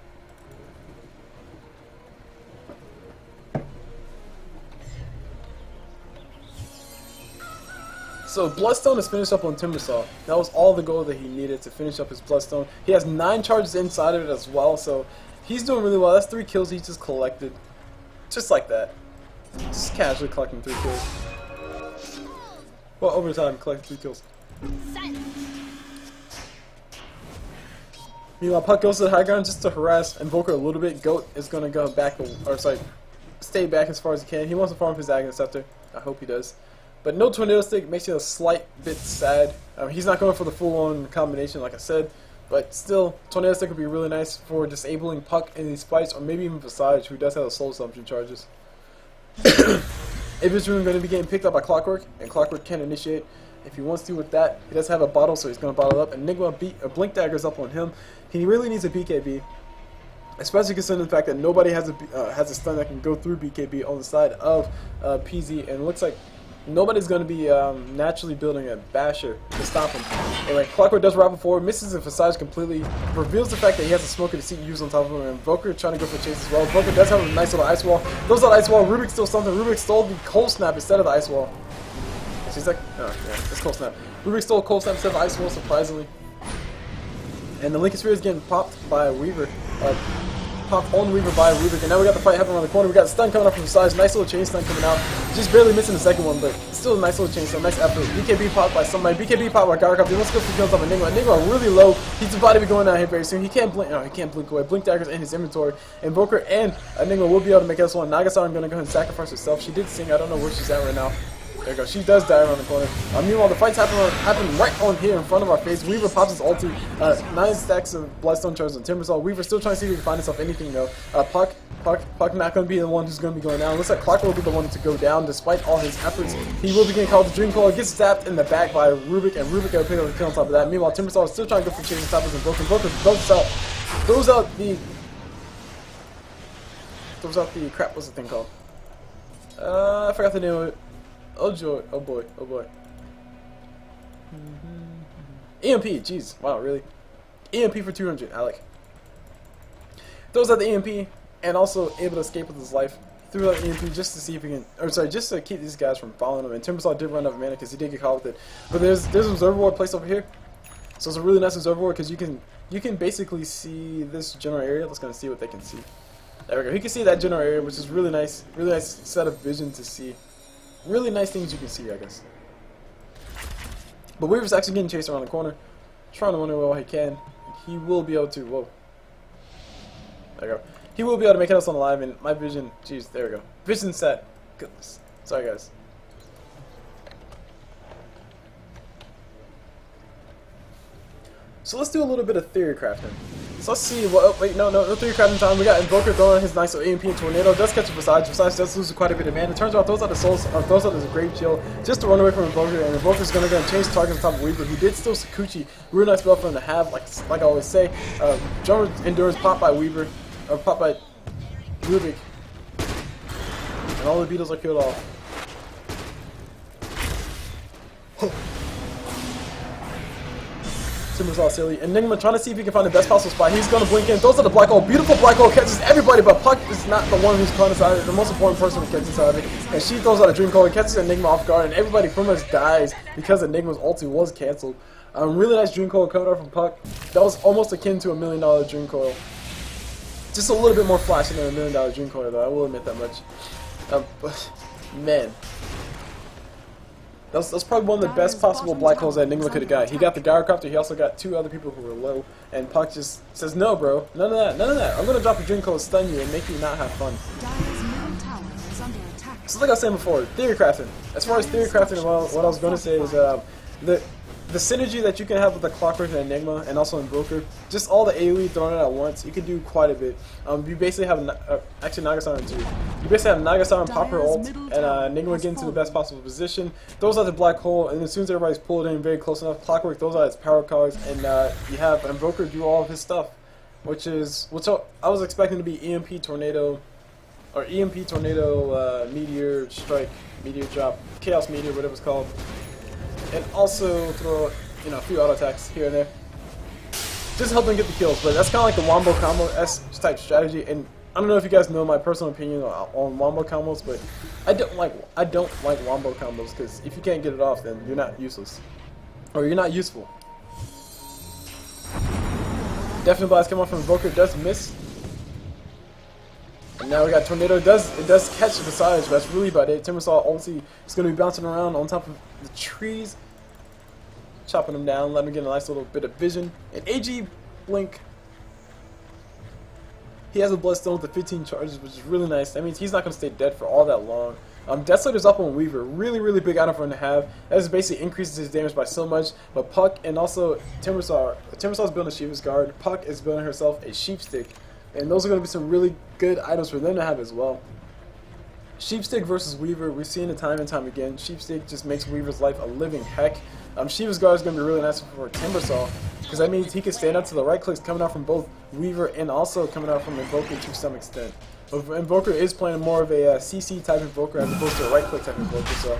So Bloodstone is finished up on Timbersaw. That was all the gold that he needed to finish up his Bloodstone. He has 9 charges inside of it as well, so he's doing really well. That's 3 kills he just collected. Just like that. Just casually collecting 3 kills. Well, over time, collecting 3 kills. Meanwhile, Puck goes to the high ground just to harass Invoker a little bit. Goat is going to go back, or sorry, stay back as far as he can. He wants to farm his Aghanim Scepter. I hope he does. But no Tornado Stick makes you a slight bit sad. He's not going for the full-on combination like I said, but still, Tornado Stick would be really nice for disabling Puck in these fights, or maybe even Visage, who does have the Soul Assumption charges. If it's really going to be getting picked up by Clockwork, and Clockwork can initiate if he wants to with that. He does have a bottle, so he's going to bottle up. Enigma Blink Dagger's up on him. He really needs a BKB, especially considering the fact that nobody has a stun that can go through BKB on the side of PZ, and it looks like nobody's going to be naturally building a basher to stop him. Anyway, Clockwork does rappel forward, misses the Visage completely, reveals the fact that he has a Smoker to see used on top of him, and Invoker trying to go for a chase as well. Invoker does have a nice little ice wall. Throws out ice wall. Rubik steals something. Rubik stole the Cold Snap instead of the ice wall. She's like, oh yeah, it's Cold Snap. Rubik stole Cold Snap instead of ice wall, surprisingly. And the Lincoln Sphere is getting popped by a Weaver. Popped on Weaver by Rubik, and now we got the fight happening around the corner. We got the stun coming up from Visage, nice little chain stun coming out. Just barely missing the second one, but still a nice little chain stun, nice effort. BKB popped by somebody, BKB popped by Garcop. He wants to go for kills on Enigma. Enigma really low. He's about to be going down here very soon. He can't blink. No, he can't blink away. Blink Dagger's in his inventory. Invoker and Enigma will be able to make this one. Nagasar going to go ahead and sacrifice herself. She did sing. I don't know where she's at right now. There you go. She does die around the corner. Meanwhile, the fights happen right on here in front of our face. Weaver pops his ulti. 9 stacks of Bloodstone charges on Timbersaw. Weaver still trying to see if he can find himself anything though. Puck not going to be the one who's going to be going down. Looks like Clockwork will be the one to go down despite all his efforts. He will be getting called the Dream Caller. Gets zapped in the back by Rubik, and Rubik got to pick up the kill on top of that. Meanwhile, Timbersaw is still trying to go for chasing top of his Invoker. Invoker throws out the crap. What's the thing called? I forgot the name of it. Oh joy, oh boy, oh boy. EMP, jeez, wow, really? EMP for 200, Alec. Throws out the EMP, and also able to escape with his life. Threw out the EMP just to see if he can, or sorry, just to keep these guys from following him. And Timbersaw did run out of mana because he did get caught with it. But there's an observer ward placed over here. So it's a really nice observer ward because you can basically see this general area. Let's kind of see what they can see. There we go. He can see that general area, which is really nice set of vision to see. Really nice things you can see, I guess. But Weaver's actually getting chased around the corner, trying to run away while he can. He will be able to. Whoa. There we go. He will be able to make it us on alive, and my vision. Jeez, there we go. Vision set. Goodness. Sorry, guys. So let's do a little bit of theory crafting. So let's see what. Oh, wait, no theory crafting time. We got Invoker throwing his nice EMP and Tornado. Does catch a Visage. Visage does lose quite a bit of mana. It turns out throws out the souls, throws out his Grave Chill just to run away from Invoker. And Invoker's gonna go and change target on top of Weaver, who did steal Sakuchi. Really nice spell for him to have. Like I always say, Drummer Endures popped by Weaver, or popped by Rubik, and all the beetles are killed off. Timbersaw silly. Enigma trying to see if he can find the best possible spot. He's going to blink in. Throws out the black hole. Beautiful black hole. Catches everybody, but Puck is not the one who's caught inside of it. The most important person who gets inside of it. And she throws out a Dream Caller. Catches Enigma off guard. And everybody pretty much dies because Enigma's ulti was cancelled. Really nice Dream Coil coming out from Puck. That was almost akin to $1 million Dream Coil. Just a little bit more flashy than $1 million Dream Coil, though. I will admit that much. Man. That's probably one of the best possible black holes that Enigma could have got. He got the Gyrocopter, he also got 2 other people who were low, and Puck just says, no bro, none of that. I'm going to drop a Dream Coil, stun you, and make you not have fun. So like I was saying before, theory crafting. As far as theory crafting, what I was going to say is the synergy that you can have with the Clockwork and Enigma, and also Invoker, just all the AoE thrown at once, you can do quite a bit. You basically have, actually Nagasar too. You basically have Nagasar and pop her ult, and Enigma get into the best possible position, throws out the black hole, and as soon as everybody's pulled in very close enough, Clockwork throws out its power cards, and you have Invoker do all of his stuff, which I was expecting to be EMP Tornado, or EMP Tornado, Meteor Strike, Meteor Drop, Chaos Meteor, whatever it's called. And also throw, a few auto attacks here and there. Just help them get the kills, but that's kind of like the Wombo Combo S type strategy, and I don't know if you guys know my personal opinion on wombo combos, but I don't like wombo combos because if you can't get it off, then you're not useless, or you're not useful. Definitely blast come off from Invoker, does miss. And now we got Tornado. It does catch the Visage, but that's really about it. Timbersaw ulti is going to be bouncing around on top of the trees, chopping them down, letting him get a nice little bit of vision. And AG blink. He has a Bloodstone with the 15 charges, which is really nice. That means he's not going to stay dead for all that long. Deathslader's up on Weaver. Really big item for him to have. That just basically increases his damage by so much. But Puck and also Timbersaw is building a Shiva's Guard. Puck is building herself a Sheepstick. And those are going to be some really good items for them to have as well. Sheepstick versus Weaver, we've seen it time and time again. Sheepstick just makes Weaver's life a living heck. Shiva's Guard is going to be really nice for Timbersaw, because that means he can stand up to the right clicks coming out from both Weaver and also coming out from Invoker to some extent. But Invoker is playing more of a CC type Invoker as opposed to a right click type Invoker, so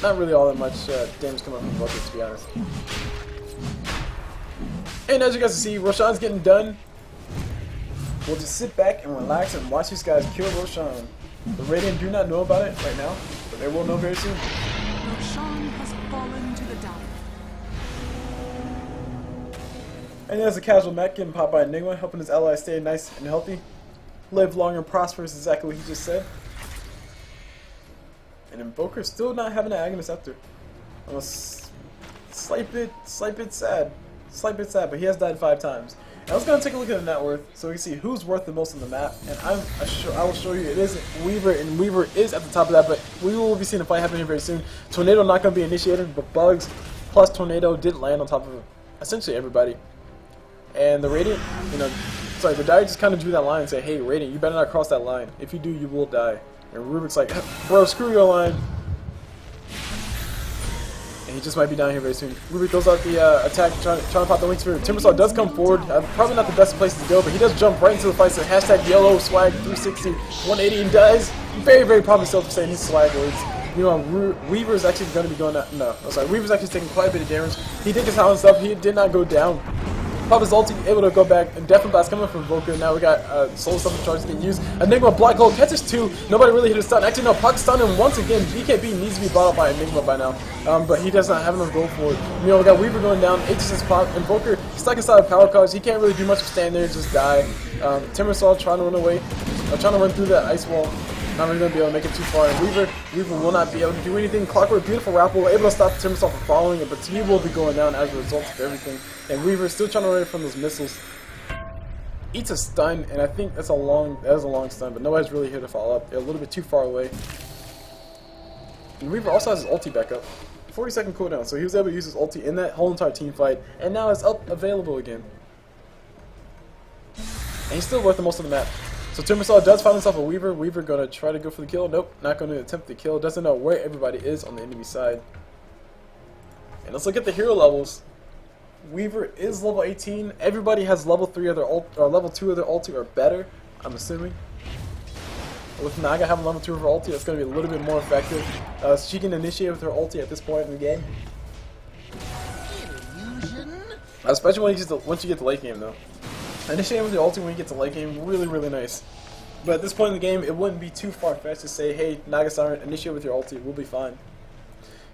not really all that much damage coming from Invoker, to be honest. And as you guys can see, Roshan's getting done. We'll just sit back and relax and watch these guys kill Roshan. The Radiant do not know about it right now, but they will know very soon. Roshan has fallen to the dive. And there's a casual mech getting popped by Enigma, helping his ally stay nice and healthy. Live long and prosper is exactly what he just said. And Invoker still not having an Agnes after. I'm a slight bit sad. But he has died 5 times. And I was going to take a look at the net worth so we can see who's worth the most on the map. And I will show you it is Weaver, and Weaver is at the top of that, but we will be seeing a fight happen here very soon. Tornado not going to be initiated, but Bugs plus Tornado did land on top of essentially everybody. And the Radiant, the Dire just kind of drew that line and said, hey, Radiant, you better not cross that line. If you do, you will die. And Rubik's like, bro, screw your line. And he just might be down here very soon. Rubik throws out the attack, trying to pop the Link Spirit. Timbersaw does come forward. Probably not the best place to go, but he does jump right into the fight. So hashtag yellow swag 360 180 and does very probably self saying his swag words. Weaver is actually going to be going out. Weaver's actually taking quite a bit of damage. He did get silenced up. He did not go down. Pop his ulti, able to go back, and Death Blast coming from Invoker. Now we got Soul Summon charges getting used. Enigma Black Hole catches 2. Nobody really hit a stun. Actually, no, Puck stunned him once again. BKB needs to be bought up by Enigma by now, but he does not have enough gold for it. We got Weaver going down. Aegis pop. Invoker stuck inside of power cards. He can't really do much but stand there and just die. Timbersaw trying to run away, trying to run through that ice wall. Not really going to be able to make it too far. And Weaver will not be able to do anything. Clockwork, beautiful Rapple, able to stop Timbersaw from following it, but he will be going down as a result of everything. And Weaver is still trying to run away from those missiles. Eats a stun, and I think that is a long stun, but nobody's really here to follow up. They're a little bit too far away. And Weaver also has his ulti back up. 40-second cooldown, so he was able to use his ulti in that whole entire team fight, and now it's available again. And he's still worth the most of the map. So Timbersaw does find himself a Weaver. Weaver gonna try to go for the kill. Nope, not gonna attempt the kill. Doesn't know where everybody is on the enemy side. And let's look at the hero levels. Weaver is level 18. Everybody has level 3 of their or level 2 of their ulti or better, I'm assuming. With Naga having level 2 of her ulti, that's gonna be a little bit more effective. She can initiate with her ulti at this point in the game. Especially once you get to late game though. Initiating with your ulti when you get to late game, really nice. But at this point in the game, it wouldn't be too far-fetched to say, hey, Naga Siren, initiate with your ulti, we'll be fine.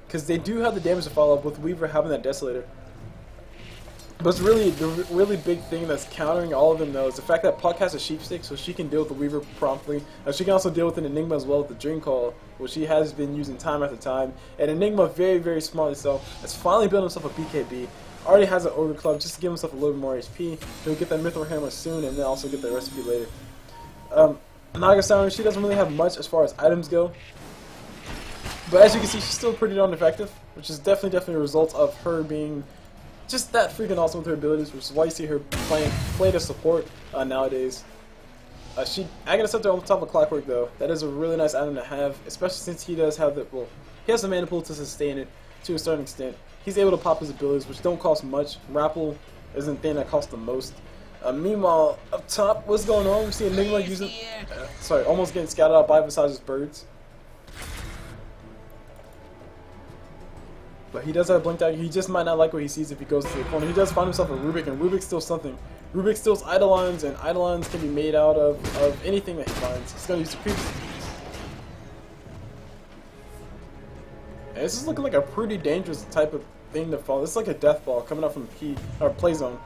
Because they do have the damage to follow up with Weaver having that Desolator. But it's really, the really big thing that's countering all of them though is the fact that Puck has a Sheepstick, so she can deal with the Weaver promptly. She can also deal with an Enigma as well with the Dream Call, which she has been using time after time. And Enigma, very smartly so, has finally built himself a BKB. Already has an Ogre Club just to give himself a little bit more HP. He'll get that Mithril Hammer soon and then also get that recipe later. Naga Siren, she doesn't really have much as far as items go. But as you can see, she's still pretty darn effective, which is definitely a result of her being just that freaking awesome with her abilities, which is why you see her play to support nowadays. Aghanisceptor on top of Clockwork though, that is a really nice item to have, especially since he does have he has the mana pool to sustain it to a certain extent. He's able to pop his abilities, which don't cost much. Rapple isn't the thing that costs the most. Meanwhile, up top, what's going on? We see Enigma using, almost getting scouted out by Visage's birds. But he does have a blink dagger. He just might not like what he sees if he goes to the corner. He does find himself a Rubik, and Rubik's still something. Rubik steals Eidolons, and Eidolons can be made out of anything that he finds. He's going to use the creeps. And this is looking like a pretty dangerous type of thing to fall. This is like a death ball coming up from P or play zone.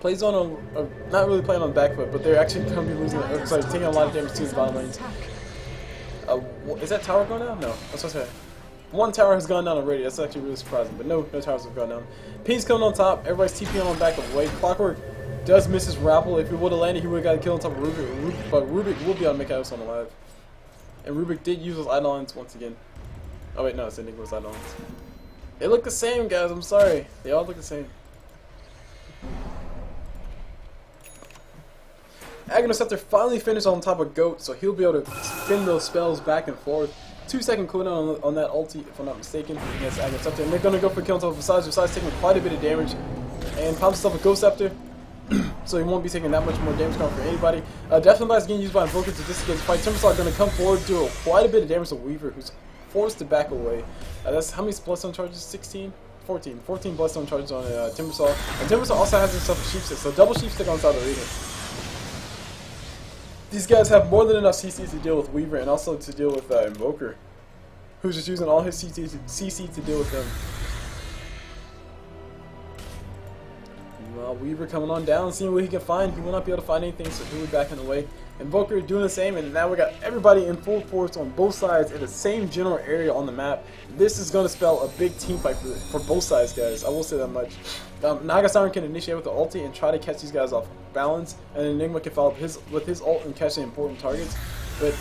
Play zone are not really playing on the back foot, but they're actually going to be losing. Sorry, taking a lot of damage to the bottom lanes. Is that tower going down? No, that's what I said. One tower has gone down already. That's actually really surprising, but no towers have gone down. P's coming on top. Everybody's TPing on the back of the way. Clockwork does miss his grapple. If he would have landed, he would have got a kill on top of Rubik. But Rubik will be able to make Eidolon alive. And Rubik did use those Eidolons once again. Oh wait, no, it's Enigma's Eidolons. They look the same, guys. I'm sorry. They all look the same. Aghanosceptor finally finished on top of Goat, so he'll be able to spin those spells back and forth. 2-second cooldown on that ulti, if I'm not mistaken, against Aghanosceptor. And they're going to go for kill on top of Visage. Visage taking quite a bit of damage. And pops himself a Ghost Scepter, so he won't be taking that much more damage coming from anybody. Death Blast getting used by Invoker to disengage the fight. Timbersaw going to come forward, do quite a bit of damage to Weaver, who's forced to back away. That's how many Bloodstone charges? 16? 14. 14 Bloodstone charges on Timbersaw. And Timbersaw also has himself a Sheep Stick, so double Sheep Stick on top of the arena. These guys have more than enough CC to deal with Weaver and also to deal with Invoker, who's just using all his CC to deal with them. Well, Weaver coming on down, seeing what he can find. He will not be able to find anything, so he'll be back in the way. Invoker doing the same, and now we got everybody in full force on both sides in the same general area on the map. This is going to spell a big team fight for both sides, guys. I will say that much. Naga Siren can initiate with the ulti and try to catch these guys off balance, and Enigma can follow up with his ult and catch the important targets. But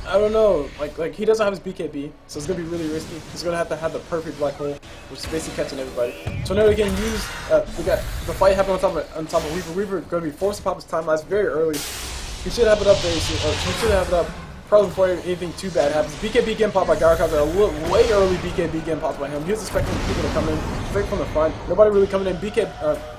I don't know, like he doesn't have his BKB, so it's gonna be really risky. He's gonna have to have the perfect black hole, which is basically catching everybody. So now we can use. We got the fight happening on top of Weaver. Weaver gonna be forced to pop his time lapse very early. He should have it up very soon. He should have it up probably before anything too bad happens. BKB getting popped by Gyrocops, a way early BKB getting popped by him. He was expecting people to come in straight from the front. Nobody really coming in.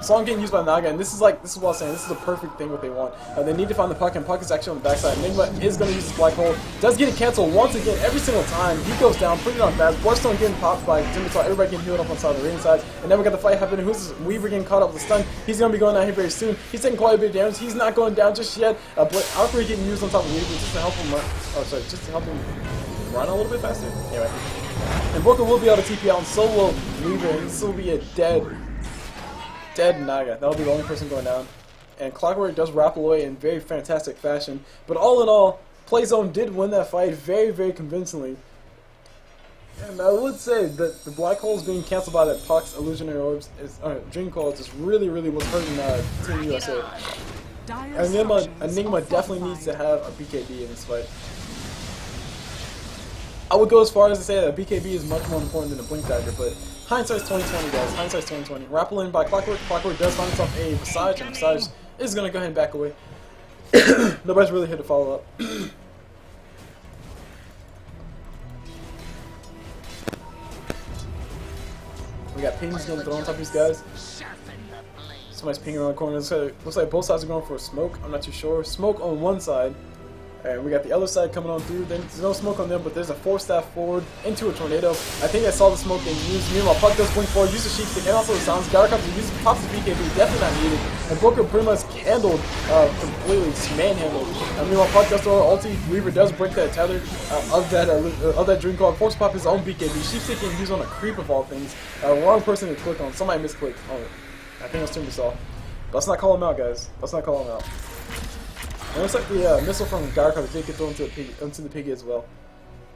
Song getting used by Naga, and this is what I was saying. This is the perfect thing what they want. They need to find the Puck, and Puck is actually on the backside. Enigma is going to use his black hole. Does get it canceled once again every single time. He goes down, putting it on fast. Bloodstone getting popped by Timbersaw. Everybody getting healed up on side of the ring side. And then we got the fight happening. Who's this? Weaver getting caught up with the stun. He's going to be going down here very soon. He's taking quite a bit of damage. He's not going down just yet. Valkyrie getting used on top of Weaver just to help him just to help him run a little bit faster. Anyway. And Booker will be able to TP out, and so will Weaver, and this will be a dead Naga. That'll be the only person going down. And Clockwork does rappel away in very fantastic fashion. But all in all, Playzone did win that fight very, very convincingly. And I would say that the black holes being cancelled by the Puck's illusionary orbs, Dream Coils, is really what's hurting Team USA. Enigma definitely needs to have a BKB in this fight. I would go as far as to say that a BKB is much more important than a Blink Dagger, but hindsight's 2020, guys. Hindsight's 2020. Rappel in by Clockwork. Clockwork does find himself a Visage, and Visage is going to go ahead and back away. Nobody's really here to follow up. We got pings getting thrown on top of these guys. Somebody's pinging around the corner. Looks like both sides are going for a smoke. I'm not too sure. Smoke on one side. And we got the other side coming on through. Then there's no smoke on them, but there's a 4-staff forward into a tornado. I think I saw the smoke being used. Meanwhile, Puck does blink forward, uses Sheep Stick, and also the sounds. Gyrocops pops the BKB, definitely not needed. And Booker pretty much handled, completely manhandled. Meanwhile, Puck does throw an ulti. Weaver does break that tether of that Dream Call. Force pop his own BKB. Sheep Stick getting used on a creep of all things. Wrong person to click on. Somebody misclicked. Oh, I think it was Timbersaw. Let's not call him out, guys. Let's not call him out. And it looks like the missile from Gyrocops did get thrown into the piggy as well.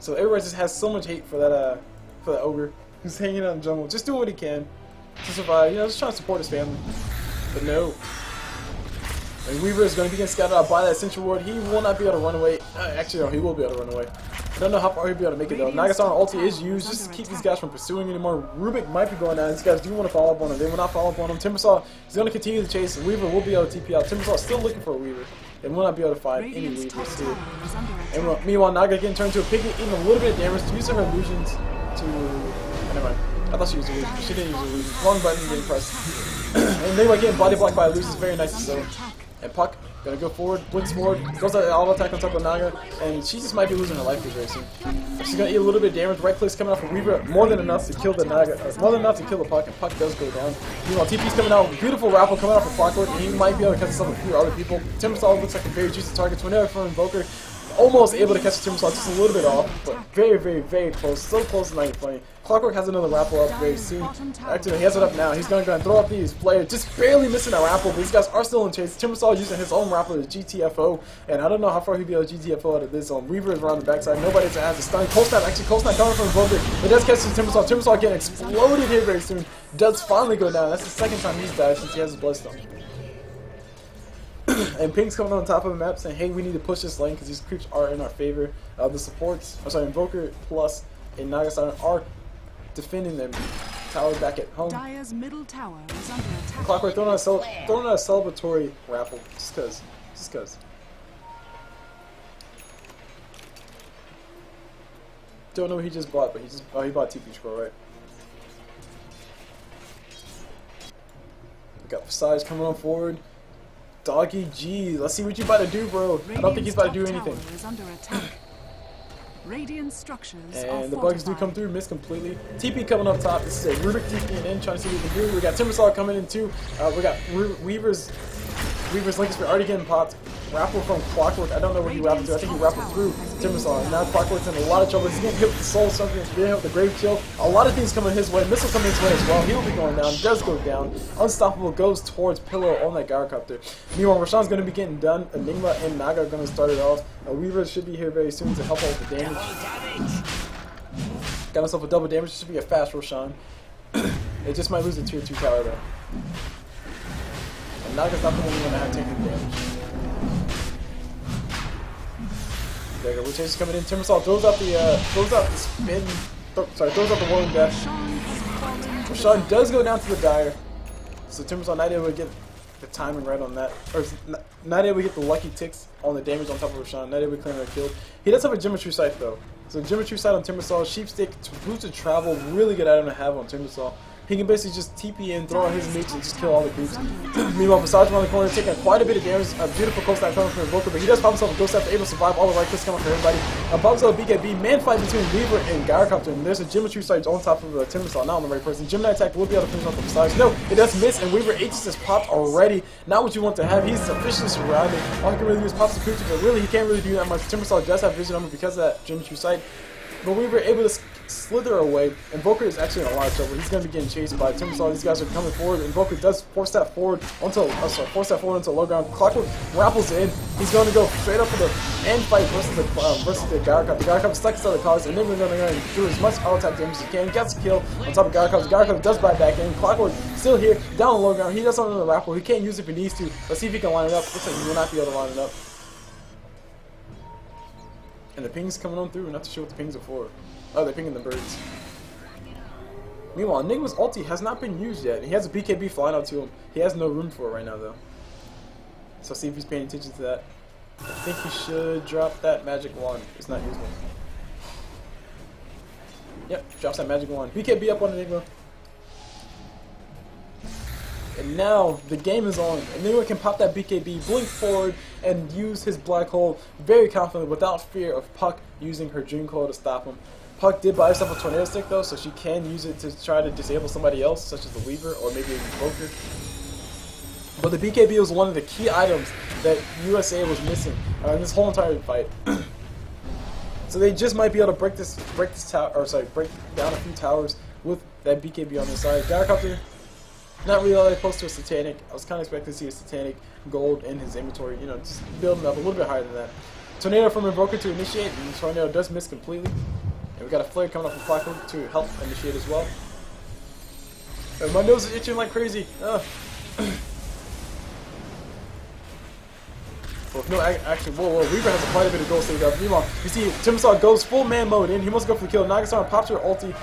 So everybody just has so much hate for that ogre who's hanging out in the jungle, just doing what he can to survive. You know, just trying to support his family. But no. And Weaver is going to be getting scouted out by that Central Ward. He will not be able to run away. Actually, no, he will be able to run away. I don't know how far he'll be able to make it though. Nagastar ulti is used just to keep these guys from pursuing anymore. Rubik might be going down. These guys do want to follow up on him. They will not follow up on him. Timbersaw is going to continue the chase, and Weaver will be able to TP out. Timbersaw is still looking for a Weaver. They will not be able to find any Weavers here. And meanwhile, Naga getting turned into a piggy, eating a little bit of damage, using her illusions to... Never mind. I thought she used illusions, but she didn't use illusions. Wrong button getting pressed. And they were getting body blocked by illusions, very nice so. And Puck Gonna go forward, blinks forward, goes to auto attack on top of Naga, and she just might be losing her life very soon. She's gonna eat a little bit of damage. Right click's coming off of Weaver, more than enough to kill the Naga, more than enough to kill the Puck, and Puck does go down. Meanwhile, TP's coming out, beautiful raffle coming off of Clockwork, and he might be able to catch himself with a few other people. Timbersaw looks like a very juicy target. Tornado from Invoker, almost able to catch Timbersaw, just a little bit off, but very, very, very close. So close to not even funny. Clockwork has another raffle up very soon. Actually, he has it up now. He's going to go and throw up these players. Just barely missing a raffle, but these guys are still in chase. Timbersaw using his own raffle as GTFO, and I don't know how far he'll be able to GTFO out of this zone. Weaver is around the backside. Nobody has a stun. Cold snap, actually, Cold snap coming from Invoker. It does catch Timbersaw. Timbersaw getting exploded here very soon. Does finally go down. That's the second time he's died since he has his Bloodstone. And Pink's coming on top of the map saying, hey, we need to push this lane because these creeps are in our favor. The supports, Invoker plus a Nagasaki are defending them. Tower back at home. Dire's middle tower is under attack. Clockwork throwing out a celebratory raffle just cause. Don't know what he just bought, but he bought TP Scroll, right? We got Visage coming on forward. Doggy G, let's see what you about to do, bro. I don't think he's about to do anything. Radiant structures and the bugs do come through, miss completely. TP coming up top. This is a Rubik TP in, trying to see what we can do. We got Timbersaw coming in too. We got Weaver's Links are already getting popped. Raffle from Clockwork. I don't know what he rappelled to. I think he rappelled through Timbersaw. And now Clockwork's in a lot of trouble. He's getting hit with the Soul Something. He's getting hit with the Grave Chill. A lot of things coming his way. Missile coming his way as well. He'll be going down. Does go down. Unstoppable goes towards Pillow on that Gyrocopter. Meanwhile, Rashawn's going to be getting done. Enigma and Naga are going to start it off. Weaver should be here very soon to help out with the damage. Got himself a double damage. It should be a fast Roshan. It just might lose the tier 2 tower though. And Naga's not the only one to have taken damage. There you go. Rotation's coming in. Timbersaw throws out the spin. Throws out the Whirling Death. Rashawn does go down to the Dire. So Timbersaw not able to get the timing right on that. Or not able to get the lucky ticks on the damage on top of Rashawn. Not able to claim that kill. He does have a Geometry Sight though. So Geometry Sight on Timbersaw. Sheepstick, boosted travel. Really good item to have on Timbersaw. He can basically just TP in, throw out his nukes, and just kill all the creeps. Meanwhile, Visage around the corner, taking quite a bit of damage. A beautiful cold snap coming from Invoker, but he does pop himself a ghost after able to survive all the right clicks coming for everybody. Pops out a BKB, man fight between Weaver and Gyrocopter, and there's a Geometry Sight on top of the Timbersaw, not on the right person. Gemini attack will be able to finish off the Visage. No, it does miss, and Weaver H's is popped already. Not what you want to have. He's sufficiently surrounded. All he can really do is pop some creatures, but really he can't really do that much. Timbersaw does have vision on him because of that Geometry Sight. But we were able to slither away. Invoker is actually in a lot of trouble. He's going to be getting chased by Timbersaw. These guys are coming forward. Invoker does force that forward onto low ground. Clockwork raffles in. He's going to go straight up for the end fight versus the Gyrocopter. The Gyrocopter stuck inside the cars, and then we're going to do as much auto attack damage as he can. Gets a kill on top of Gyrocopter. Gyrocopter does buy back in. Clockwork still here, down on low ground. He does something on the raffle. He can't use it if he needs to. Let's see if he can line it up. Looks like he will not be able to line it up. And the ping's coming on through. We're not too sure what the pings are for. Oh, they're pinging the birds. Meanwhile, Enigma's ulti has not been used yet. He has a BKB flying out to him. He has no room for it right now, though. So see if he's paying attention to that. I think he should drop that magic wand. It's not used one. Yep, drops that magic wand. BKB up on Enigma. And now the game is on. Enigma can pop that BKB, blink forward, and use his black hole very confidently without fear of Puck using her Dream Coil to stop him. Puck did buy herself a Tornado Stick though, so she can use it to try to disable somebody else, such as the Weaver or maybe an Invoker. But the BKB was one of the key items that USA was missing in this whole entire fight. So they just might be able to break down a few towers with that BKB on the side. Gyrocopter, not really all that close to a Satanic. I was kind of expecting to see a Satanic gold in his inventory, you know, just building up a little bit higher than that. Tornado from Invoker to initiate, and Tornado does miss completely. And we got a flare coming up from Clockwork to help initiate as well. And my nose is itching like crazy. Well, no, actually, whoa, Weaver has quite a bit of gold saved up. Meanwhile, you see Timbersaw goes full man mode in. He wants to go for the kill. Nagasaki pops her ulti.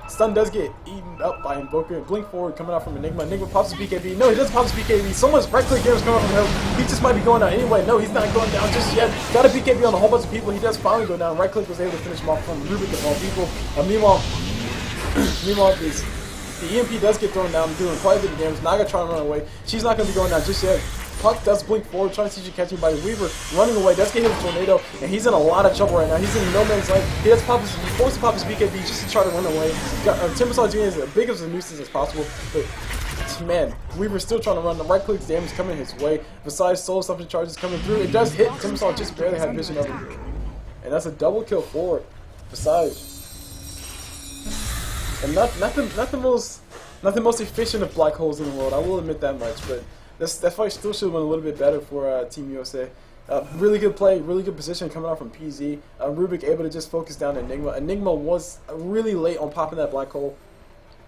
Stun does get eaten up by Invoker. Blink forward coming out from Enigma. Enigma pops his BKB. No, he doesn't pop his BKB. So much right click damage coming from him. He just might be going down anyway. No, he's not going down just yet. Got a BKB on a whole bunch of people. He does finally go down. Right click was able to finish him off from Rubik and all people. Meanwhile, the EMP does get thrown down, doing quite a bit of damage. Naga trying to run away. She's not going to be going down just yet. Puck does blink forward, trying to see you catching by Weaver, running away, does get hit with Tornado, and he's in a lot of trouble right now. He's in no man's land. He does pop his, he forces to pop his BKB just to try to run away. Timbersaw doing as big of a nuisance as possible, but man, Weaver's still trying to run. The right click's damage coming his way. Besides, soul something charges coming through. It does hit. Timbersaw just barely had vision of it, and that's a double kill for Besides. And not the most efficient of black holes in the world. I will admit that much, but that fight still should have been a little bit better for Team USA. Really good play, really good position coming out from PZ. Rubik able to just focus down Enigma. Enigma was really late on popping that black hole.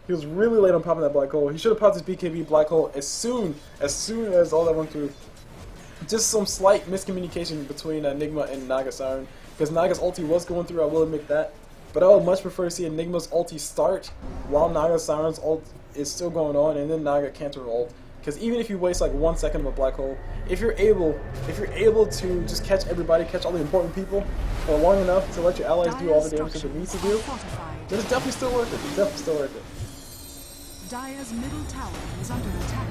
He was really late on popping that black hole. He should have popped his BKB black hole as soon as all that went through. Just some slight miscommunication between Enigma and Naga Siren, because Naga's ulti was going through. I will admit that. But I would much prefer to see Enigma's ulti start while Naga Siren's ult is still going on, and then Naga counter ult. Because even if you waste like 1 second of a black hole, if you're able to just catch everybody, catch all the important people for long enough to let your allies do all the damage that they need to do, then it's definitely still worth it. It's definitely still worth it. Dire's middle tower is under attack.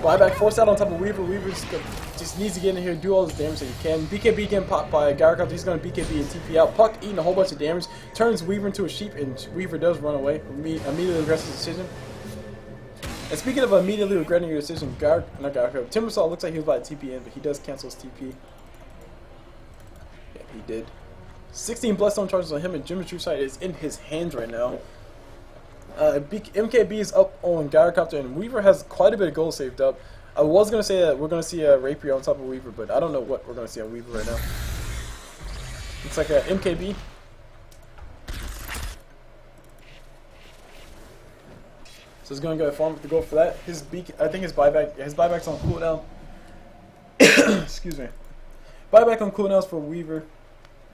Buyback forced out on top of Weaver. Weaver just needs to get in here and do all this damage that he can. BKB getting popped by Gyrocopt. He's going to BKB and TP out. Puck eating a whole bunch of damage. Turns Weaver into a sheep, and Weaver does run away. Immediately regrets his decision. And speaking of immediately regretting your decision, Timbersaw looks like he was about to TP in, but he does cancel his TP. Yeah, he did. 16 Bloodstone charges on him, and Geometry Sight is in his hands right now. MKB is up on Gyrocopter, and Weaver has quite a bit of gold saved up. I was going to say that we're going to see a Rapier on top of Weaver, but I don't know what we're going to see on Weaver right now. Looks like a MKB. So he's going to go farm to go for that. I think his buyback's on cooldown. Excuse me. Buyback on cooldowns for Weaver.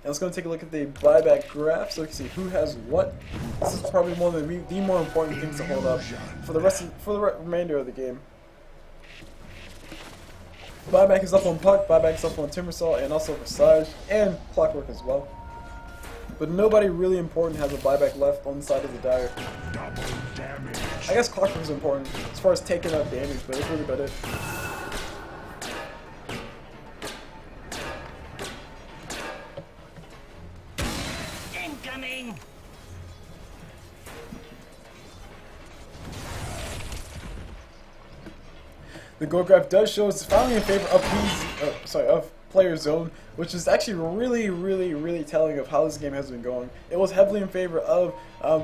And let's go take a look at the buyback graph so we can see who has what. This is probably one of the more important things to hold up for the remainder of the game. Buyback is up on Puck, buyback is up on Timbersaw, and also Visage, and Clockwork as well. But nobody really important has a buyback left on the side of the Dire. I guess Clockwork is important as far as taking out damage, but it's really about it. The gold graph does show it's finally in favor of player zone, which is actually really telling of how this game has been going. It was heavily in favor of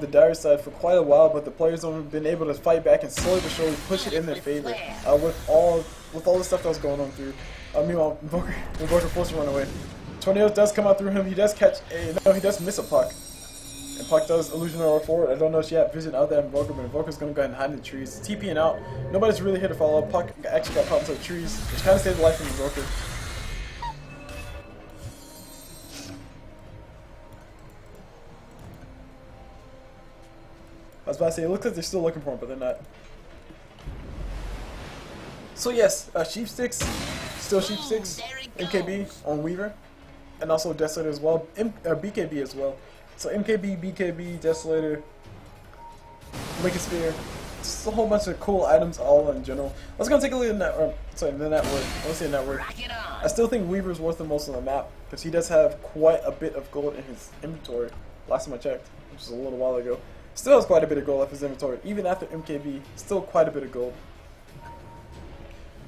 the Dire side for quite a while, but the player zone have been able to fight back and slowly but surely push it in their favor with all the stuff that was going on through. Meanwhile, Invoker forced to run away. Tornado does come out through him. He does catch he does miss a Puck. And Puck does illusionary forward. I don't know if she had vision out there in Invoker, but Invoker's going to go ahead and hide in the trees. TPing out. Nobody's really here to follow. Puck actually got popped into the trees, which kind of saved the life of Invoker. I was about to say, it looks like they're still looking for him, but they're not. So yes, Sheepsticks, still Sheepsticks, MKB on Weaver, and also Desolator as well, BKB as well. So MKB, BKB, Desolator, Lincoln Sphere, just a whole bunch of cool items all in general. Let's go take a look at the network. Let's see the network. I still think Weaver's worth the most on the map, because he does have quite a bit of gold in his inventory. Last time I checked, which was a little while ago. Still has quite a bit of gold left in his inventory. Even after MKB, still quite a bit of gold.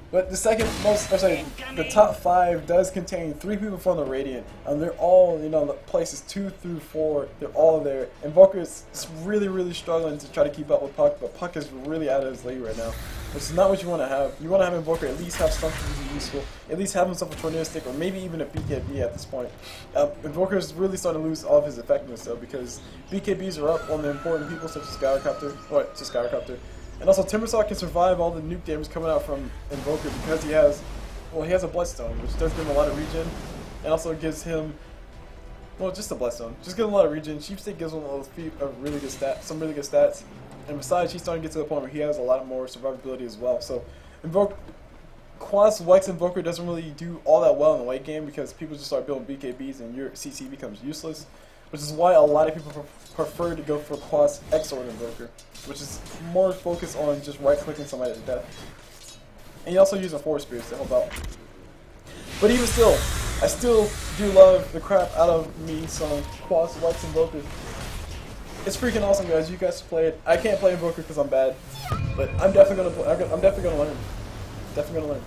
But the top 5 does contain 3 people from the Radiant. They're all, places 2 through 4, they're all there. Invoker is really struggling to try to keep up with Puck, but Puck is really out of his league right now. Which is not what you want to have. You want to have Invoker at least have something to be useful. At least have himself a Tornado Stick, or maybe even a BKB at this point. Invoker is really starting to lose all of his effectiveness though, because BKBs are up on the important people such as Gyrocopter. And also Timbersaw can survive all the nuke damage coming out from Invoker because he has a Bloodstone, which does give him a lot of regen, and also gives him, just a Bloodstone. Just gives him a lot of regen. Sheepstick gives him some really good stats. And besides, he's starting to get to the point where he has a lot more survivability as well. So, Quas Wax Invoker doesn't really do all that well in the late game because people just start building BKBs and your CC becomes useless. Which is why a lot of people prefer to go for Quas X-Sword Invoker, which is more focused on just right-clicking somebody to death. And he also using Force Spears to help out. But even still, I still do love the crap out of me some Quads, Whites, and Invoker. It's freaking awesome, guys. You guys play it. I can't play Invoker because I'm bad, but I'm definitely gonna play. I'm definitely gonna learn. Definitely gonna learn.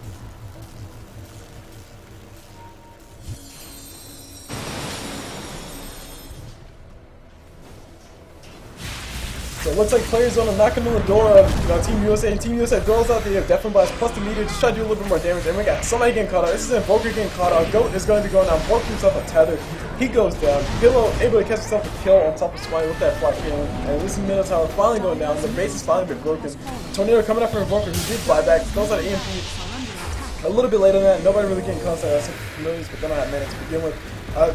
So it looks like players on knocking on the door of Team USA. Team USA throws out the Deafen Blast plus the meter, just try to do a little bit more damage. And we got somebody getting caught out. This is Invoker getting caught out. Goat is going to be going down. Bork himself a tether. He goes down. Pillow able to catch himself a kill on top of somebody with that flat feeling. And this is Minotaur finally going down. The base is finally been broken. Tornado coming up from Invoker who did buy back. Throws out an EMP. A little bit later than that. Nobody really getting caught out. That's familiars, but they don't have minutes to begin with.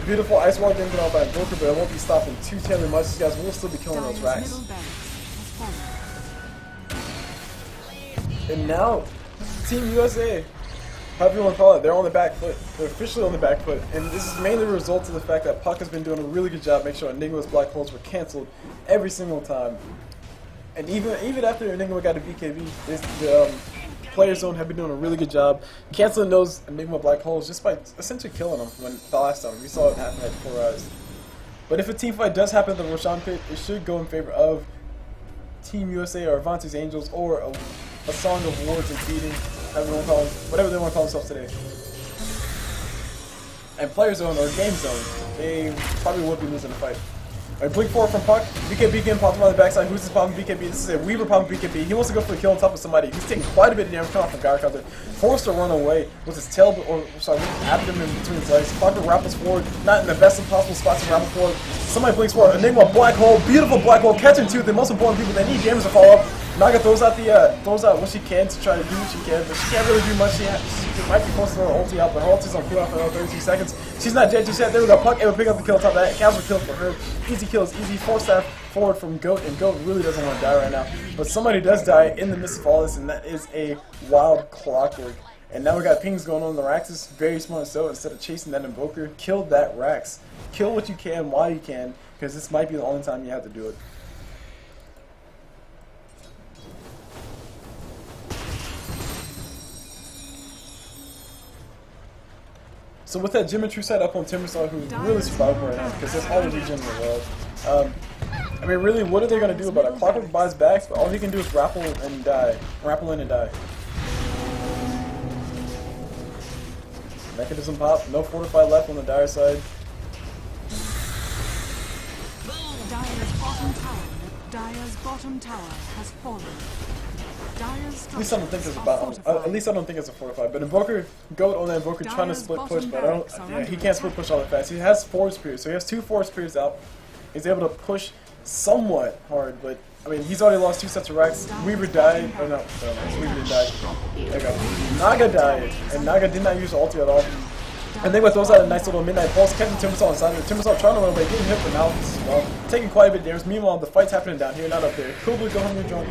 Beautiful Ice Wall getting put out by Invoker, but it won't be stopping too terribly much. These guys will still be killing those racks. And now, Team USA, however you want to call it, they're on the back foot. They're officially on the back foot. And this is mainly a result of the fact that Puck has been doing a really good job making sure Enigma's black holes were cancelled every single time. And even after Enigma got a BKB, the player zone have been doing a really good job canceling those Enigma black holes just by essentially killing them when the last time. We saw it happen at 4 eyes. But if a team fight does happen at the Roshan pit, it should go in favor of Team USA or Avante's Angels or a Song of Wards and Feeding, whatever they want to call themselves today. And Player Zone or Game Zone, they probably would be losing the fight. Alright, Blink 4 from Puck. BKB getting popped on the backside. Who's this popping BKB? This is a Weaver popping BKB. He wants to go for the kill on top of somebody. He's taking quite a bit of damage coming off from Gyro Counter. Forced to run away with his tail, or sorry, abdomen between his legs. Clocker rappels forward, not in the best of possible spots to rappel forward. Somebody blinks forward. Enigma, black hole, beautiful black hole, catching two. The most important people that need damage to follow up. Naga throws out what she can to try to do what she can, but she can't really do much. She might be close to her ulti out, but her ulti's on cooldown for another 32 seconds. She's not dead just yet. There we go. Puck able to pick up the kill on top of that. Casual kill for her. Easy kills, easy. Force staff forward from Goat, and Goat really doesn't want to die right now. But somebody does die in the midst of all this, and that is a wild Clockwork. And now we got pings going on. The Raxus, very smart so instead of chasing that Invoker, kill that Rax. Kill what you can while you can, because this might be the only time you have to do it. So with that Geometry set up on Timbersaw, who's really surviving right now, because that's all the regen in the world. I mean, really, what are they going to do about it? Clockwork buys back, but all he can do is rappel and die. Rappel in and die. Mechanism pop, no fortify left on the Dire side. Dire's bottom tower has fallen. At least I don't think it's at least I don't think it's a fortify. But Invoker, Goat on that Invoker trying to split push, but he can't split push all that fast. He has Force Spears, so he has 2 Force Spears out. He's able to push somewhat hard, but I mean he's already lost 2 sets of racks. Weaver died, or no, Weaver didn't die. There we go. Naga died, and Naga did not use the ulti at all. And then throws out a nice little midnight pulse, catching Timbersaw inside of it. Timbersaw trying to run away, getting hit from Malphus as well, taking quite a bit of damage. Meanwhile, the fight's happening down here, not up there. CulBlu go home and join.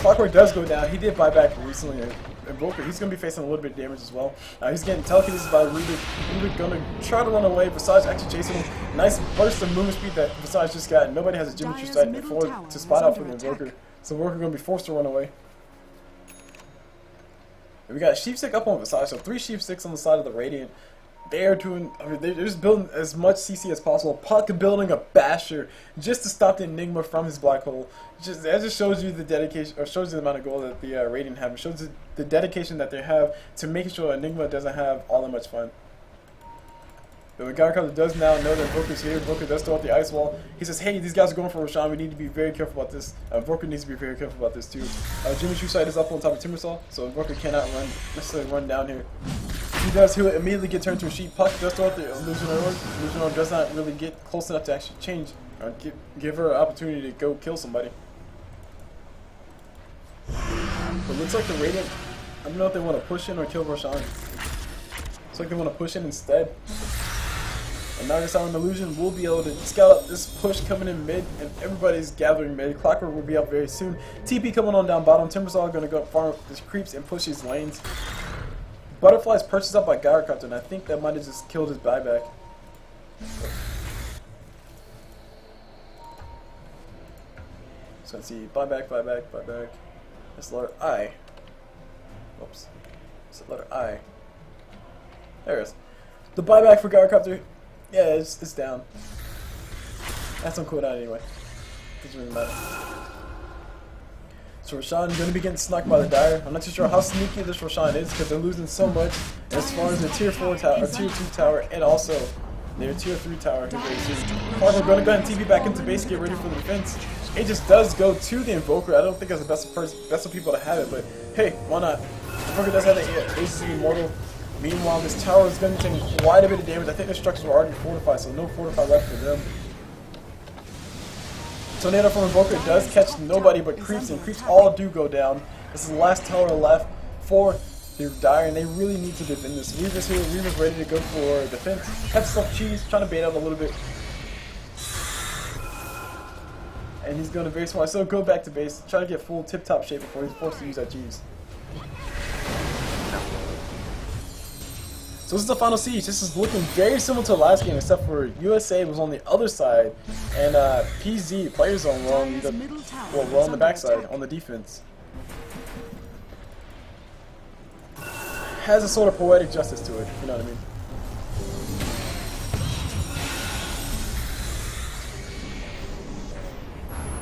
Clockwork does go down. He did buy back recently. Invoker, he's going to be facing a little bit of damage as well. He's getting telekinesis by Rubik. Rubik going to try to run away. Visage actually chasing him. Nice burst of movement speed that Visage just got. Nobody has a Geometry sight before to spot out from the Invoker. So Invoker going to be forced to run away. And we got Sheepstick up on Visage, so 3 Sheepsticks on the side of the Radiant. They're just building as much CC as possible. Puck building a basher just to stop the Enigma from his black hole. That just shows you the dedication, or shows you the amount of goal that the Radiant have. It shows you the dedication that they have to making sure Enigma doesn't have all that much fun. But the Gyro does now know that Invoker's here. Invoker does throw out the Ice Wall. He says, hey, these guys are going for Roshan. We need to be very careful about this. Invoker needs to be very careful about this too. Geometry sight is up on top of Timbersaw, so Invoker cannot necessarily run down here. He does, he'll immediately get turned to a sheep. Puck does throw out the Illusionary Orb. Illusionary Orb does not really get close enough to actually change, or give her an opportunity to go kill somebody. But it looks like the Radiant, I don't know if they want to push in or kill Roshan. Looks like they want to push in instead. And Nagasama and Illusion will be able to scout up this push coming in mid, and everybody's gathering mid. Clockwork will be up very soon. TP coming on down bottom. Timbersaw going to go farm his creeps and push his lanes. Butterfly's purchased up by Gyrocutter, and I think that might have just killed his buyback. So let's see, buyback. SLR, I. Oops. It's the letter I. There it is. The buyback for Gyrocopter, yeah, it's down. That's on cooldown anyway. Doesn't really matter. So Roshan going to be getting snuck by the Dire. I'm not too sure how sneaky this Roshan is because they're losing so much as far as their tier 4 tower, or tier 2 tower, and also their tier 3 tower. We're going to go ahead and TP back into base, get ready for the defense. It just does go to the Invoker. I don't think that's the best of people to have it, but hey, why not? Invoker does have the AC Immortal. Meanwhile, this tower is going to be taking quite a bit of damage. I think the structures were already fortified, so no fortify left for them. Tornado from Invoker does catch nobody but creeps, and creeps all do go down. This is the last tower left for the Dire, and they really need to defend this. Weaver's here. Weaver's ready to go for defense. Catch stuff cheese, trying to bait out a little bit. And he's going to very smart. So go back to base, try to get full tip-top shape before he's forced to use that cheese. So this is the final siege. This is looking very similar to the last game, except for USA was on the other side, and PZ, Player Zone, were on the backside, on the defense. Has a sort of poetic justice to it, you know what I mean?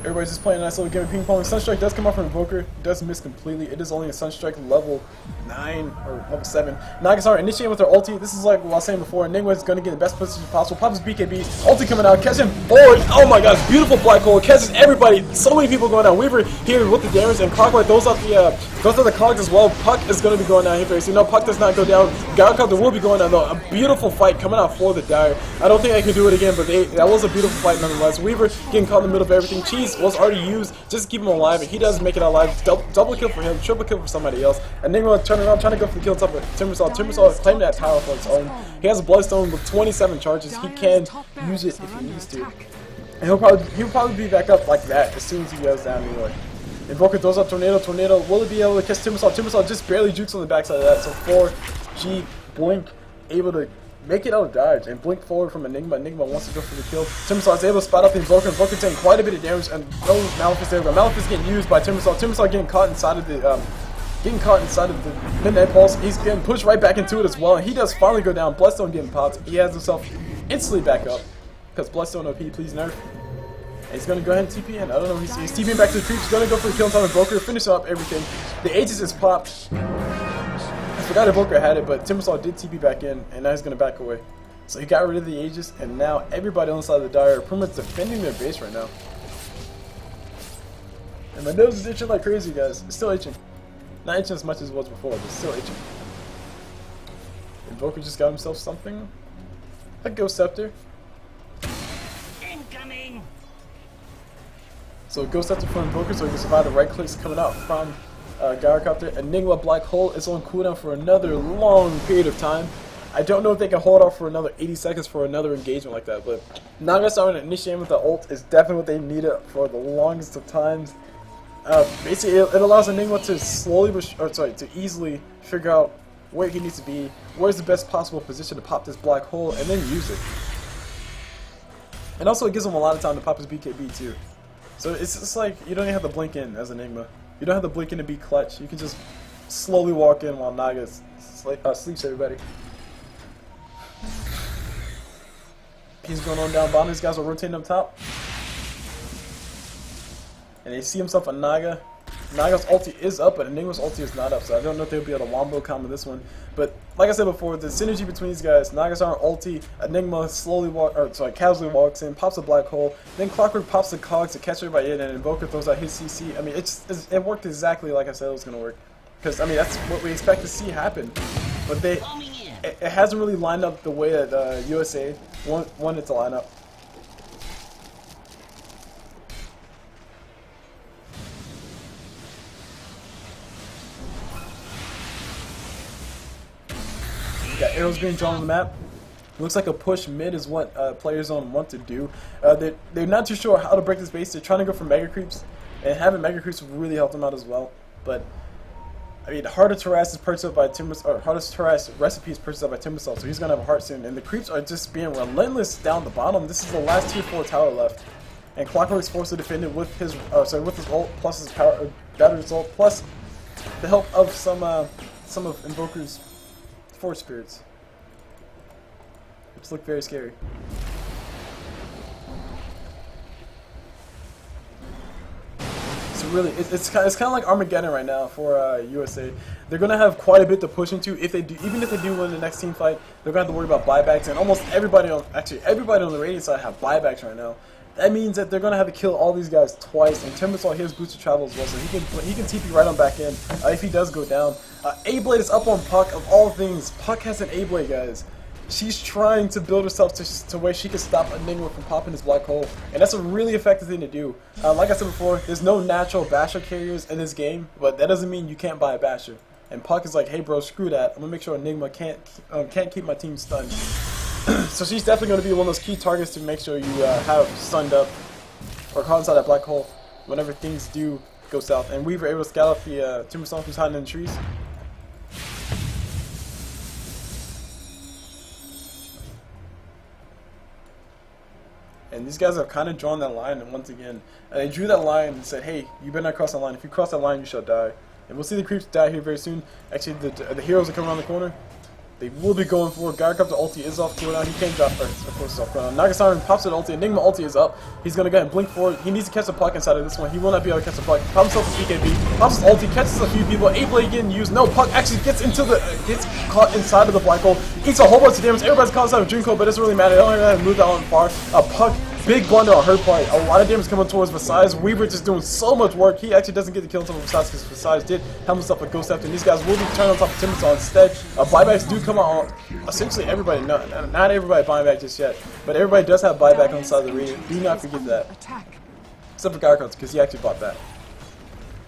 Everybody's just playing a nice little game of ping pong. Sunstrike does come off from Invoker. It does miss completely. It is only a Sunstrike level 9 or level 7. Nagasar initiating with their ulti. This is like what I was saying before. Enigma is going to get in the best position possible. Pops his BKB. Ulti coming out. Catching forward. Oh my gosh. Beautiful black hole. Catches everybody. So many people going down. Weaver here with the damage. And Clockwise throws out the cogs as well. Puck is going to be going down here very soon. No, Puck does not go down. Gyrocopter will be going down though. A beautiful fight coming out for the Dire. I don't think I can do it again, but that was a beautiful fight nonetheless. Weaver getting caught in the middle of everything. Cheese was already used just to keep him alive, and he does make it out alive. Double kill for him, triple kill for somebody else. Enigma turning around, trying to go for the kill on top of Timbersaw. Timbersaw is claiming that tower for its own. He has a Bloodstone with 27 charges. He can use it if he needs to. And he'll probably be back up like that as soon as he goes down anyway. Invoker throws out Tornado. Tornado, will it be able to catch Timbersaw? Timbersaw just barely jukes on the backside of that. So 4G Blink able to make it out of dodge and blink forward from Enigma. Enigma wants to go for the kill. Timbersaw is able to spot up the Invoker. Invoker taking quite a bit of damage, and no Malefice there. But Malefice getting used by Timbersaw. Timbersaw getting caught inside of the Midnight Pulse. He's getting pushed right back into it as well, and he does finally go down. Bloodstone getting popped. He has himself instantly back up because Bloodstone OP, please nerf. And he's gonna go ahead and TP in. I don't know. He's TPing back to the creeps. He's gonna go for the kill on top of Invoker, finish up everything. The Aegis is popped. I forgot Invoker had it, but Timbersaw did TP back in, and now he's going to back away. So he got rid of the Aegis, and now everybody on the side of the Dire are pretty much defending their base right now. And my nose is itching like crazy, guys. It's still itching. Not itching as much as it was before, but still itching. Invoker just got himself something. A Ghost Scepter. Incoming! So Ghost Scepter for Invoker, so he can survive the right clicks coming out from Gyrocopter. Enigma Black Hole is on cooldown for another long period of time. I don't know if they can hold off for another 80 seconds for another engagement like that, but Nagasar initiating with the ult is definitely what they needed for the longest of times. Basically, it allows Enigma to to easily figure out where he needs to be, where's the best possible position to pop this black hole, and then use it. And also, it gives him a lot of time to pop his BKB too. So it's just like you don't even have to blink in as Enigma. You don't have to blink in to be clutch. You can just slowly walk in while Naga sleeps everybody. He's going on down bottom. These guys are rotating up top. And they see himself a Naga. Naga's ulti is up, but Enigma's ulti is not up. So I don't know if they'll be able to wombo combo this one. But like I said before, the synergy between these guys, Nagasar ulti, Enigma casually walks in, pops a black hole, then Clockwork pops the cogs to catch everybody in, and Invoker throws out his CC. I mean, it worked exactly like I said it was going to work. Because, I mean, that's what we expect to see happen. But it hasn't really lined up the way that USA wanted it to line up. Got arrows being drawn on the map. Looks like a push mid is what Player Zone want to do. They're not too sure how to break this base. They're trying to go for Mega Creeps, and having Mega Creeps would really help them out as well. But I mean, Hardest Harass is purchased up by Hardest Harass recipe is purchased up by Timbersaw, so he's gonna have a heart soon. And the creeps are just being relentless down the bottom. This is the last tier 4 tower left, and Clockwork's forced to defend it with his ult plus his power battery ult plus the help of some some of Invoker's Force Spirits, which look very scary. So really, it's kind of like Armageddon right now for USA. They're gonna have quite a bit to push into if they do. Even if they do win the next team fight, they're gonna have to worry about buybacks, and almost everybody on the Radiant side have buybacks right now. That means that they're gonna have to kill all these guys twice. And Timbersaw here's boosted travel as well, so he can TP right on back in if he does go down. A-Blade is up on Puck of all things. Puck has an A-Blade, guys. She's trying to build herself to where she can stop Enigma from popping his black hole, and that's a really effective thing to do. Like I said before, there's no natural basher carriers in this game, but that doesn't mean you can't buy a basher. And Puck is like, hey bro, screw that. I'm gonna make sure Enigma can't keep my team stunned. So she's definitely gonna be one of those key targets to make sure you have stunned up or caught inside that black hole whenever things do go south. And we were able to scout out the Timbersaw who's hiding in the trees. And these guys have kind of drawn that line, and once again, they drew that line and said, hey, you better not cross that line. If you cross that line, you shall die. And we'll see the creeps die here very soon. Actually, the heroes are coming around the corner. They will be going for it. Gyrocops ulti is off cooldown. He can't drop first. Of course, it's off cooldown. Nagasaran pops an ulti. Enigma ulti is up. He's going to go ahead and blink forward. He needs to catch the Puck inside of this one. He will not be able to catch the Puck. Pops himself a PKB. Pops his ulti. Catches a few people. A-Blade getting used. No, Puck actually gets caught inside of the black hole. Eats a whole bunch of damage. Everybody's caught inside of Dream Coat, but it doesn't really matter. They don't have to move that one far. Puck. Big blunder on her part. A lot of damage coming towards Versailles. Weaver just doing so much work. He actually doesn't get the kill until Versailles because Versailles did have himself a ghost after. And these guys will be turned on top of Timbersaw instead. Buybacks do come out. Essentially everybody, not everybody buying back just yet, but everybody does have buyback on the side of the Radiant. Do not forget that. Except for Gyrocops, because he actually bought that.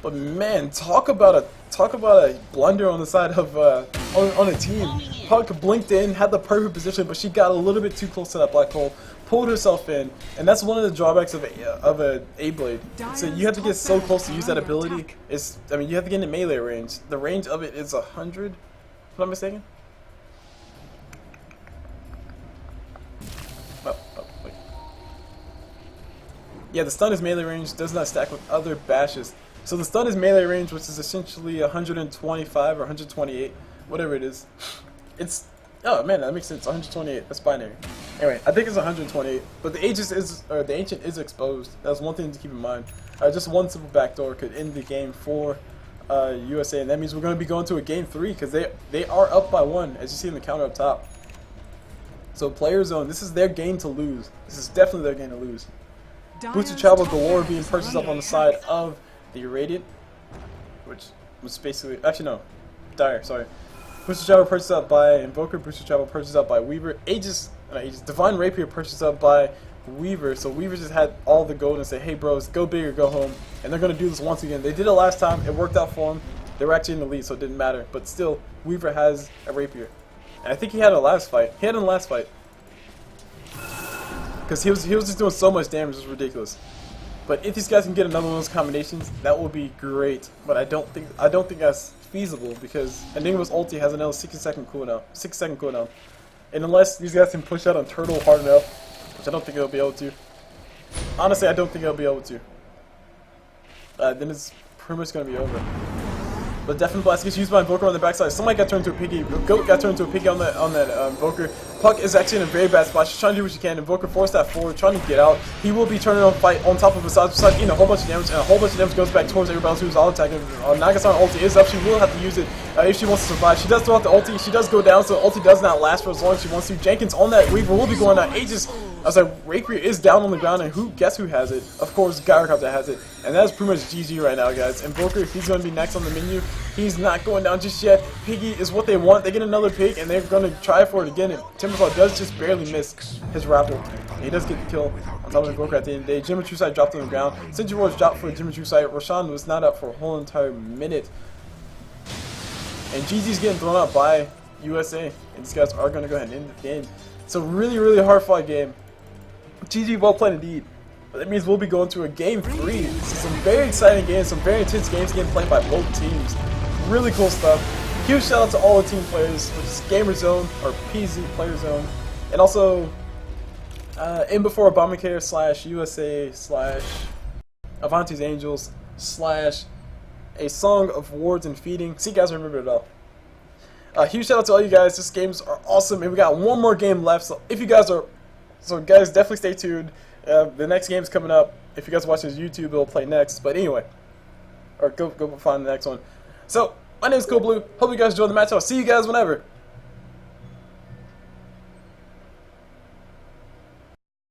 But man, talk about a blunder on the side of on a team. Puck blinked in, had the perfect position, but she got a little bit too close to that black hole, pulled herself in, and that's one of the drawbacks of a A-Blade. So you have to get so close to use that ability. I mean, you have to get into melee range. The range of it is 100. If I'm not mistaken. Wait. Yeah, the stun is melee range. Does not stack with other bashes. So the stun is melee range, which is essentially 125 or 128, whatever it is. It's, oh man, that makes sense. 128. That's binary. Anyway, I think it's 128. But the Ancient is exposed. That's one thing to keep in mind. Just one simple backdoor could end the game for USA, and that means we're going to be going to a game 3 because they are up by 1, as you see in the counter up top. So player zone, this is their game to lose. This is definitely their game to lose. Boosted travel galore being purchased up on the side of the Radiant, which was basically, actually no, Dire, sorry. Boosted travel purchased up by Invoker, boosted travel purchased up by Weaver, Divine Rapier purchased up by Weaver, so Weaver just had all the gold and said, hey bros, go big or go home, and they're going to do this once again. They did it last time, it worked out for them, they were actually in the lead, so it didn't matter, but still, Weaver has a Rapier. And I think he had it last fight, he had it in the last fight, because he was just doing so much damage, it was ridiculous. But if these guys can get another one of those combinations, that will be great. But I don't think that's feasible because Enigma's ulti has another 6-second cooldown. And unless these guys can push out on Turtle hard enough, which I don't think they'll be able to. Honestly, I don't think they'll be able to. Then it's pretty much gonna be over. But definitely blast gets used by Invoker on the backside. Somebody got turned into a piggy. Goat got turned into a piggy on that Invoker. Puck is actually in a very bad spot. She's trying to do what she can. Invoker forced that forward, trying to get out. He will be turning on fight on top of Versailles, eating a whole bunch of damage, and a whole bunch of damage goes back towards everybody else who's all attacking. Nagasaran ulti is up. She will have to use it if she wants to survive. She does throw out the ulti. She does go down, so the ulti does not last for as long as she wants to. Jenkins on that Weaver will be going out ages. I was like, Rapier is down on the ground, and guess who has it? Of course, Gyrocops has it. And that's pretty much GG right now, guys. Invoker, he's going to be next on the menu. He's not going down just yet. Piggy is what they want. They get another pig, and they're going to try for it again. And Timbersaw does just barely miss his raffle. He does get the kill on top of Invoker at the end of the day. Jimmy True Sight dropped on the ground. Sentry Wars dropped for Jimmy True Sight. Roshan was not up for a whole entire minute. And GG's getting thrown out by USA. And these guys are going to go ahead and end the game. It's a really, really hard fought game. GG, well played indeed. But that means we'll be going to a game 3. This is some very exciting games, some very intense games getting played by both teams. Really cool stuff. Huge shout out to all the team players, which is Gamer Zone or PZ Player Zone, and also in before Obamacare / USA / Avanti's Angels / a Song of Wards and Feeding. See, guys, remember it all. Huge shout out to all you guys. This games are awesome, and we got one more game left. So if you guys are, guys, definitely stay tuned. The next game's coming up. If you guys watch this YouTube, it'll play next. But anyway, or go find the next one. So my name is CulBlu. Hope you guys enjoy the match. I'll see you guys whenever.